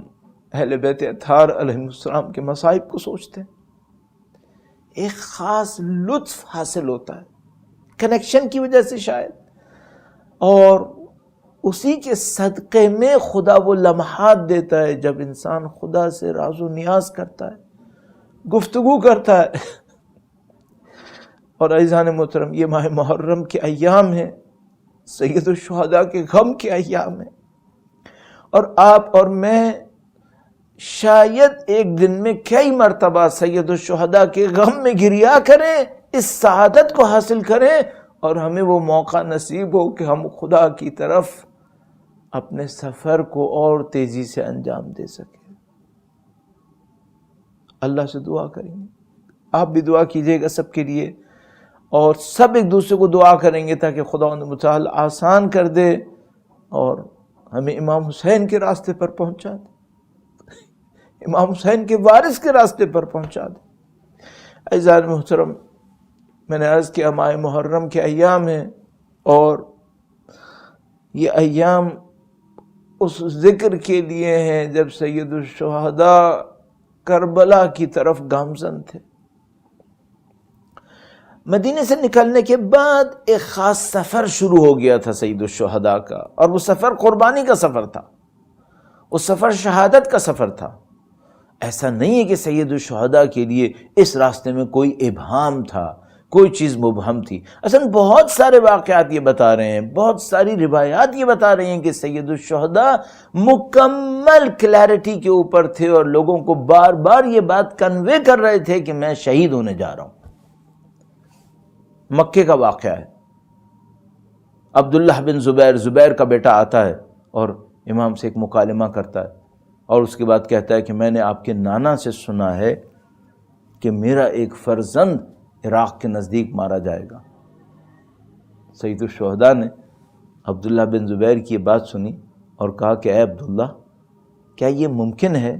اہل بیت اطہار علیہ السلام کے مصائب کو سوچتے ہیں، ایک خاص لطف حاصل ہوتا ہے، کنیکشن کی وجہ سے شاید، اور اسی کے صدقے میں خدا وہ لمحات دیتا ہے جب انسان خدا سے راز و نیاز کرتا ہے، گفتگو کرتا ہے۔ اور عزیزان محترم، یہ ماہ محرم کے ایام ہیں، سید الشہداء کے غم کے ایام ہیں، اور آپ اور میں شاید ایک دن میں کئی مرتبہ سید الشہداء کے غم میں گریا کریں، اس سعادت کو حاصل کریں، اور ہمیں وہ موقع نصیب ہو کہ ہم خدا کی طرف اپنے سفر کو اور تیزی سے انجام دے سکیں۔ اللہ سے دعا کریں گے، آپ بھی دعا کیجئے گا سب کے لیے، اور سب ایک دوسرے کو دعا کریں گے تاکہ خدا متعال آسان کر دے اور ہمیں امام حسین کے راستے پر پہنچا دے، امام حسین کے وارث کے راستے پر پہنچا دے۔ عزیزان محترم، میں نے عرض کیا ماہ محرم کے ایام ہیں، اور یہ ایام اس ذکر کے لیے ہیں جب سید الشہداء کربلا کی طرف گامزن تھے۔ مدینے سے نکلنے کے بعد ایک خاص سفر شروع ہو گیا تھا سید الشہداء کا، اور وہ سفر قربانی کا سفر تھا، وہ سفر شہادت کا سفر تھا۔ ایسا نہیں ہے کہ سید الشہداء کے لیے اس راستے میں کوئی ابہام تھا، کوئی چیز مبہم تھی۔ اصل بہت سارے واقعات یہ بتا رہے ہیں، بہت ساری روایات یہ بتا رہی ہیں کہ سید الشہداء مکمل کلیئرٹی کے اوپر تھے اور لوگوں کو بار بار یہ بات کنوے کر رہے تھے کہ میں شہید ہونے جا رہا ہوں۔ مکے کا واقعہ ہے، عبداللہ بن زبیر کا بیٹا آتا ہے اور امام سے ایک مکالمہ کرتا ہے، اور اس کے بعد کہتا ہے کہ میں نے آپ کے نانا سے سنا ہے کہ میرا ایک فرزند عراق کے نزدیک مارا جائے گا۔ سید الشہداء نے عبداللہ بن زبیر کی یہ بات سنی اور کہا کہ اے عبداللہ، کیا یہ ممکن ہے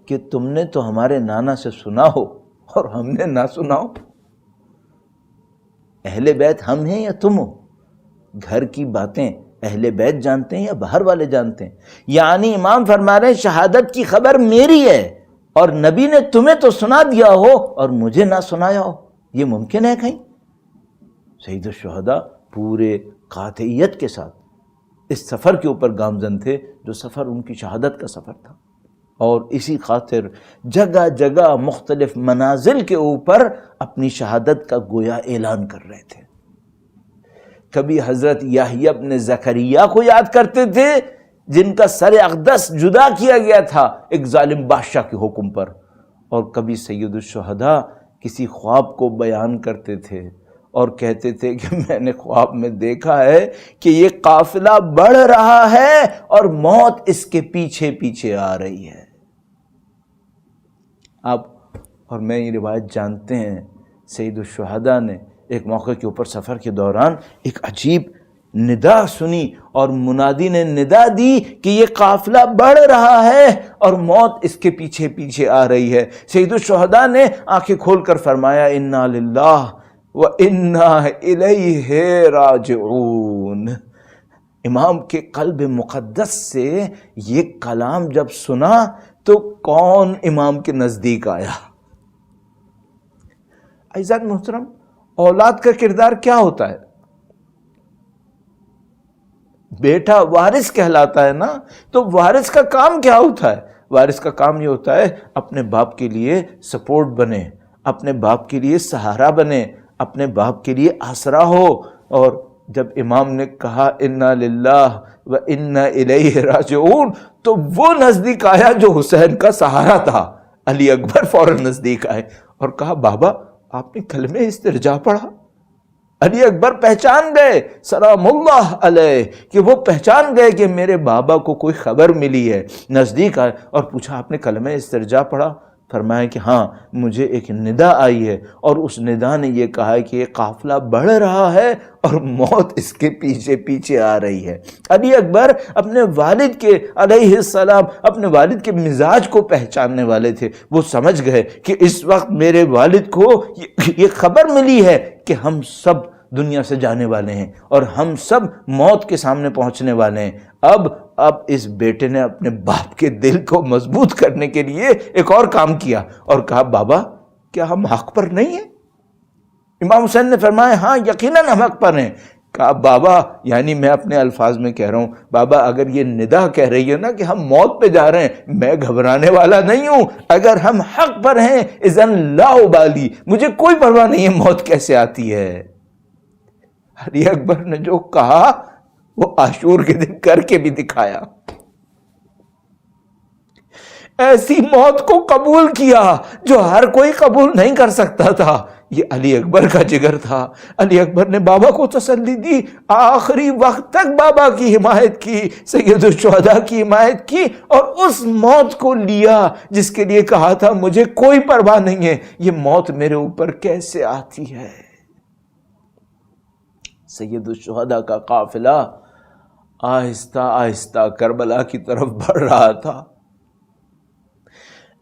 کہ تم نے تو ہمارے نانا سے سنا ہو اور ہم نے نہ سنا ہو؟ اہل بیت ہم ہیں یا تم ہو؟ گھر کی باتیں اہل بیت جانتے ہیں یا باہر والے جانتے ہیں؟ یعنی امام فرما رہے ہیں شہادت کی خبر میری ہے اور نبی نے تمہیں تو سنا دیا ہو اور مجھے نہ سنایا ہو، یہ ممکن ہے کہیں؟ سید الشہداء پورے قاطعیت کے ساتھ اس سفر کے اوپر گامزن تھے جو سفر ان کی شہادت کا سفر تھا، اور اسی خاطر جگہ جگہ مختلف منازل کے اوپر اپنی شہادت کا گویا اعلان کر رہے تھے۔ کبھی حضرت یحییٰ ابن زکریا کو یاد کرتے تھے جن کا سر اقدس جدا کیا گیا تھا ایک ظالم بادشاہ کے حکم پر، اور کبھی سید الشہداء کسی خواب کو بیان کرتے تھے اور کہتے تھے کہ میں نے خواب میں دیکھا ہے کہ یہ قافلہ بڑھ رہا ہے اور موت اس کے پیچھے پیچھے آ رہی ہے۔ آپ اور میں یہ روایت جانتے ہیں، سید الشہداء نے ایک موقع کے اوپر سفر کے دوران ایک عجیب ندا سنی اور منادی نے ندا دی کہ یہ قافلہ بڑھ رہا ہے اور موت اس کے پیچھے پیچھے آ رہی ہے۔ سید الشہداء نے آنکھیں کھول کر فرمایا انا للہ وَإِنَّا إِلَيْهِ راجعون۔ امام کے قلب مقدس سے یہ کلام جب سنا تو کون امام کے نزدیک آیا؟ عزیزان محترم، اولاد کا کردار کیا ہوتا ہے؟ بیٹا وارث کہلاتا ہے نا، تو وارث کا کام کیا ہوتا ہے؟ وارث کا کام یہ ہوتا ہے اپنے باپ کے لیے سپورٹ بنے، اپنے باپ کے لیے سہارا بنے، اپنے باپ کے لیے آسرا ہو۔ اور جب امام نے کہا انا للہ و انا الیہ راجعون تو وہ نزدیک آیا جو حسین کا سہارا تھا۔ علی اکبر فوراً نزدیک آئے اور کہا بابا آپ نے کلمہ استرجاع پڑھا؟ علی اکبر پہچان گئے سلام اللہ علیہ کہ وہ پہچان گئے کہ میرے بابا کو کوئی خبر ملی ہے۔ نزدیک آئے اور پوچھا آپ نے کلمہ استرجاع پڑھا؟ فرمایا کہ ہاں مجھے ایک ندا آئی ہے اور اس ندا نے یہ کہا ہے کہ یہ قافلہ بڑھ رہا ہے اور موت اس کے پیچھے پیچھے آ رہی ہے۔ علی اکبر اپنے والد کے علیہ السلام اپنے والد کے مزاج کو پہچاننے والے تھے۔ وہ سمجھ گئے کہ اس وقت میرے والد کو یہ خبر ملی ہے کہ ہم سب دنیا سے جانے والے ہیں اور ہم سب موت کے سامنے پہنچنے والے ہیں۔ اب اس بیٹے نے اپنے باپ کے دل کو مضبوط کرنے کے لیے ایک اور کام کیا اور کہا بابا کیا ہم حق پر نہیں ہیں؟ امام حسین نے فرمایا ہاں یقیناً ہم حق پر ہیں۔ کہا بابا یعنی میں اپنے الفاظ میں کہہ رہا ہوں، بابا اگر یہ ندا کہہ رہی ہے نا کہ ہم موت پہ جا رہے ہیں، میں گھبرانے والا نہیں ہوں۔ اگر ہم حق پر ہیں اذن لا ابالی، مجھے کوئی پرواہ نہیں ہے موت کیسے آتی ہے۔ علی اکبر نے جو کہا وہ عاشور کے دن کر کے بھی دکھایا، ایسی موت کو قبول کیا جو ہر کوئی قبول نہیں کر سکتا تھا۔ یہ علی اکبر کا جگر تھا۔ علی اکبر نے بابا کو تسلی دی، آخری وقت تک بابا کی حمایت کی، سید الشہداء کی حمایت کی اور اس موت کو لیا جس کے لیے کہا تھا مجھے کوئی پرواہ نہیں ہے، یہ موت میرے اوپر کیسے آتی ہے۔ سید الشہداء کا قافلہ آہستہ آہستہ کربلا کی طرف بڑھ رہا تھا۔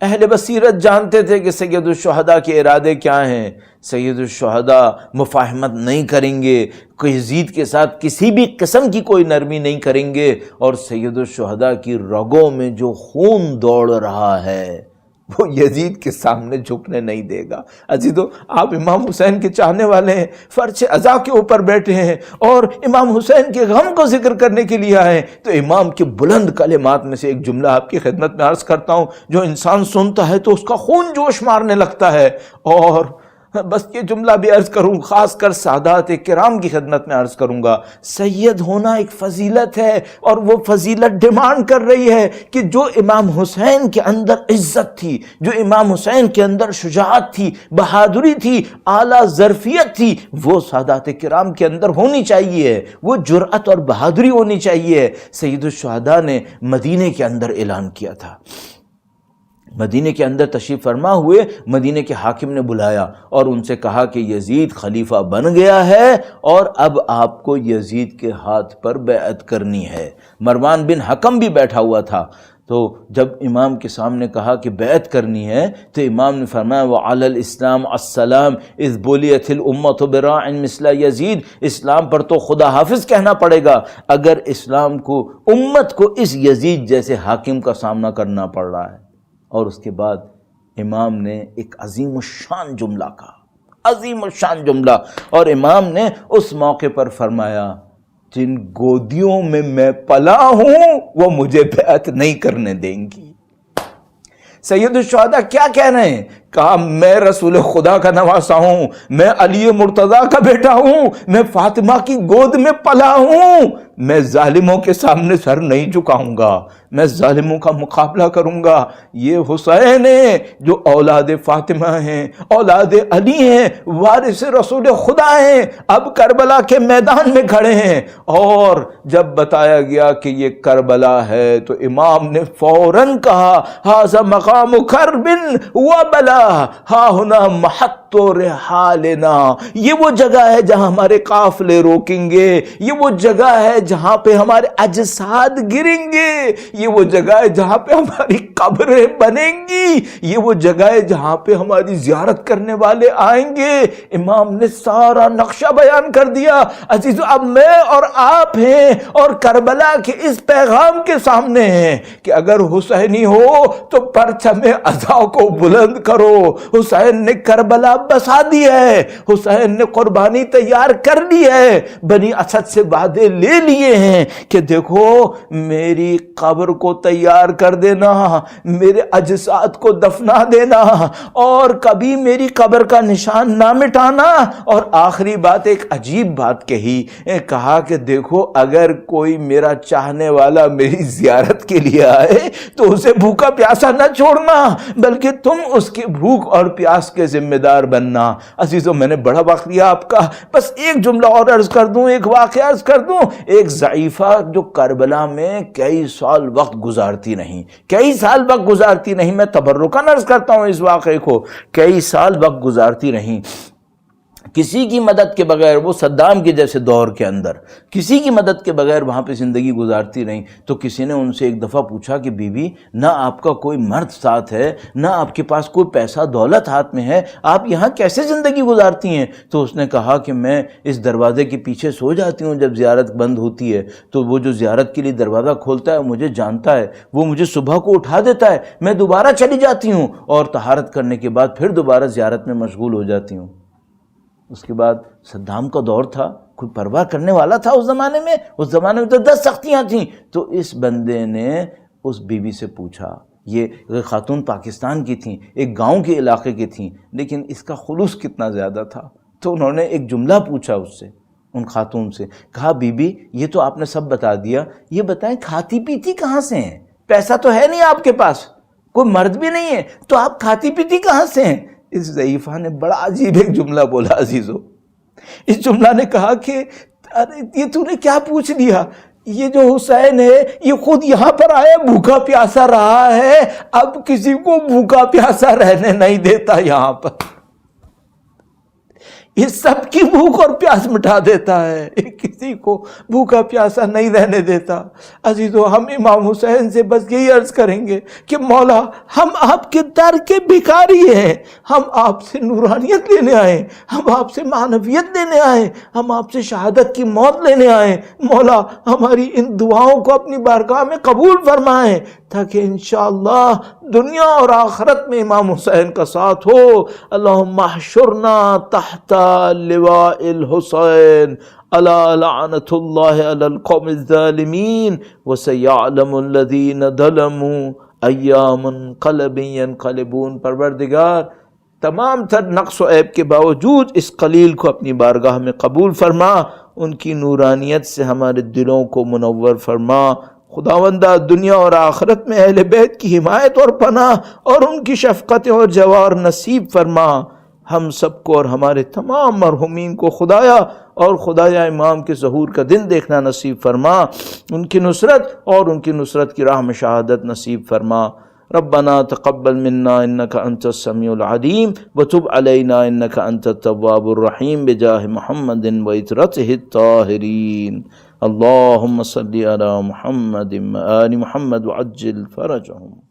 اہل بصیرت جانتے تھے کہ سید الشہداء کے ارادے کیا ہیں۔ سید الشہداء مفاہمت نہیں کریں گے، یزید کے ساتھ کسی بھی قسم کی کوئی نرمی نہیں کریں گے، اور سید الشہداء کی رگوں میں جو خون دوڑ رہا ہے وہ یزید کے سامنے جھکنے نہیں دے گا۔ عزیزو، آپ امام حسین کے چاہنے والے ہیں، فرش عزا کے اوپر بیٹھے ہیں اور امام حسین کے غم کو ذکر کرنے کے لیے آئے، تو امام کے بلند کلمات میں سے ایک جملہ آپ کی خدمت میں عرض کرتا ہوں، جو انسان سنتا ہے تو اس کا خون جوش مارنے لگتا ہے، اور بس یہ جملہ بھی عرض کروں، خاص کر سادات کرام کی خدمت میں عرض کروں گا، سید ہونا ایک فضیلت ہے، اور وہ فضیلت ڈیمانڈ کر رہی ہے کہ جو امام حسین کے اندر عزت تھی، جو امام حسین کے اندر شجاعت تھی، بہادری تھی، اعلیٰ ظرفیت تھی، وہ سادات کرام کے اندر ہونی چاہیے، وہ جرأت اور بہادری ہونی چاہیے۔ سید الشہداء نے مدینے کے اندر اعلان کیا تھا، مدینے کے اندر تشریف فرما ہوئے، مدینے کے حاکم نے بلایا اور ان سے کہا کہ یزید خلیفہ بن گیا ہے اور اب آپ کو یزید کے ہاتھ پر بیعت کرنی ہے۔ مروان بن حکم بھی بیٹھا ہوا تھا، تو جب امام کے سامنے کہا کہ بیعت کرنی ہے تو امام نے فرمایا وَعَلَى الْإِسْلَامِ السَّلَامِ اِذْ بُلِيَتِ الْأُمَّةُ بِرَاعٍ مِثْلَ یزید، اسلام پر تو خدا حافظ کہنا پڑے گا اگر اسلام کو، امت کو اس یزید جیسے حاکم کا سامنا کرنا پڑ رہا ہے۔ اور اس کے بعد امام نے ایک عظیم الشان جملہ کہا، عظیم الشان جملہ، اور امام نے اس موقع پر فرمایا جن گودیوں میں میں پلا ہوں وہ مجھے بیعت نہیں کرنے دیں گی۔ سید الشہداء کیا کہہ رہے ہیں؟ کہا میں رسول خدا کا نواسا ہوں، میں علی مرتضیٰ کا بیٹا ہوں، میں فاطمہ کی گود میں پلا ہوں، میں ظالموں کے سامنے سر نہیں جھکاؤں گا، میں ظالموں کا مقابلہ کروں گا۔ یہ حسین ہیں جو اولاد فاطمہ ہیں، اولاد علی ہیں، وارث رسول خدا ہیں، اب کربلا کے میدان میں کھڑے ہیں۔ اور جب بتایا گیا کہ یہ کربلا ہے تو امام نے فوراً کہا ھذا مقام کرب وبلا ہا ہنا محط رحالنا، یہ وہ جگہ ہے جہاں ہمارے قافلے روکیں گے، یہ وہ جگہ ہے جہاں پہ ہمارے اجساد گریں گے، یہ وہ جگہ ہے جہاں پہ ہماری قبریں بنیں گی، یہ وہ جگہ ہے جہاں پہ ہماری زیارت کرنے والے آئیں گے۔ امام نے سارا نقشہ بیان کر دیا۔ عزیزو، اب میں اور آپ ہیں اور کربلا کے اس پیغام کے سامنے ہیں کہ اگر حسینی ہو تو پرچم عزا کو بلند کرو۔ حسین نے کربلا بسا دی ہے، حسین نے قربانی تیار کر لی ہے، بنی اسد سے وعدے لے لیے ہیں کہ دیکھو میری قبر کو تیار کر دینا، میرے اجساد کو دفنا دینا، اور کبھی میری قبر کا نشان نہ مٹانا۔ اور آخری بات، ایک عجیب بات کہی، کہا کہ دیکھو اگر کوئی میرا چاہنے والا میری زیارت کے لیے آئے تو اسے بھوکا پیاسا نہ چھوڑنا، بلکہ تم اس کے بھوک اور پیاس کے ذمہ دار بننا۔ عزیزو، میں نے بڑا وقت لیا آپ کا، بس ایک جملہ اور عرض کر دوں، ایک واقعہ عرض کر دوں۔ ایک ضعیفہ جو کربلا میں کئی سال وقت گزارتی نہیں، کئی سال وقت گزارتی نہیں، میں تبرکاً عرض کرتا ہوں اس واقعے کو، کئی سال وقت گزارتی نہیں، کسی کی مدد کے بغیر، وہ صدام کے جیسے دور کے اندر کسی کی مدد کے بغیر وہاں پہ زندگی گزارتی رہیں۔ تو کسی نے ان سے ایک دفعہ پوچھا کہ بی بی، نہ آپ کا کوئی مرد ساتھ ہے، نہ آپ کے پاس کوئی پیسہ دولت ہاتھ میں ہے، آپ یہاں کیسے زندگی گزارتی ہیں؟ تو اس نے کہا کہ میں اس دروازے کے پیچھے سو جاتی ہوں جب زیارت بند ہوتی ہے، تو وہ جو زیارت کے لیے دروازہ کھولتا ہے مجھے جانتا ہے، وہ مجھے صبح کو اٹھا دیتا ہے، میں دوبارہ چلی جاتی ہوں اور طہارت کرنے کے بعد پھر دوبارہ زیارت میں مشغول ہو جاتی ہوں۔ اس کے بعد صدام کا دور تھا، کوئی پرواہ کرنے والا تھا اس زمانے میں؟ اس زمانے میں تو 10 سختیاں تھیں۔ تو اس بندے نے اس بیوی سے پوچھا، یہ خاتون پاکستان کی تھیں، ایک گاؤں کے علاقے کی تھیں، لیکن اس کا خلوص کتنا زیادہ تھا۔ تو انہوں نے ایک جملہ پوچھا اس سے، ان خاتون سے، کہا بی بی یہ تو آپ نے سب بتا دیا، یہ بتائیں کھاتی پیتی کہاں سے ہیں؟ پیسہ تو ہے نہیں آپ کے پاس، کوئی مرد بھی نہیں ہے، تو آپ کھاتی پیتی کہاں سے ہیں؟ اس ضعیفہ نے بڑا عجیب ایک جملہ بولا عزیزو، اس جملہ نے کہا کہ یہ تو نے کیا پوچھ لیا، یہ جو حسین ہے یہ خود یہاں پر آیا بھوکا پیاسا رہا ہے، اب کسی کو بھوکا پیاسا رہنے نہیں دیتا یہاں پر۔ یہ سب کی بھوک اور پیاس مٹا دیتا ہے، کسی کو بھوکا پیاسا نہیں رہنے دیتا۔ عزیزو، ہم امام حسین سے بس یہی عرض کریں گے کہ مولا ہم آپ کے در کے بھکاری ہیں، ہم آپ سے نورانیت لینے آئے، ہم آپ سے معنویت لینے آئے، ہم آپ سے شہادت کی موت لینے آئے۔ مولا ہماری ان دعاؤں کو اپنی بارگاہ میں قبول فرمائیں تاکہ انشاءاللہ دنیا اور آخرت میں امام حسین کا ساتھ ہو۔ اللہم احشرنا تحت لواء الحسین الا لعنت اللہ علی القوم الظالمین وسیعلم الذین ظلموا ایام منقلب ینقلبون۔ پروردگار تمام تر نقص و عیب کے باوجود اس قلیل کو اپنی بارگاہ میں قبول فرما، ان کی نورانیت سے ہمارے دلوں کو منور فرما۔ خداوندہ دنیا اور آخرت میں اہل بیت کی حمایت اور پناہ اور ان کی شفقت اور جوار نصیب فرما۔ ہم سب کو اور ہمارے تمام مرحومین کو خدایا اور خدایا امام کے ظہور کا دن دیکھنا نصیب فرما، ان کی نصرت اور ان کی نصرت کی راہ میں شہادت نصیب فرما۔ ربنا تقبل منا انك انت السميع العليم وتب علينا انك انت التواب الرحيم بجاه محمد وعترته الطاهرين اللهم صل على محمد وآل محمد وعجل فرجهم۔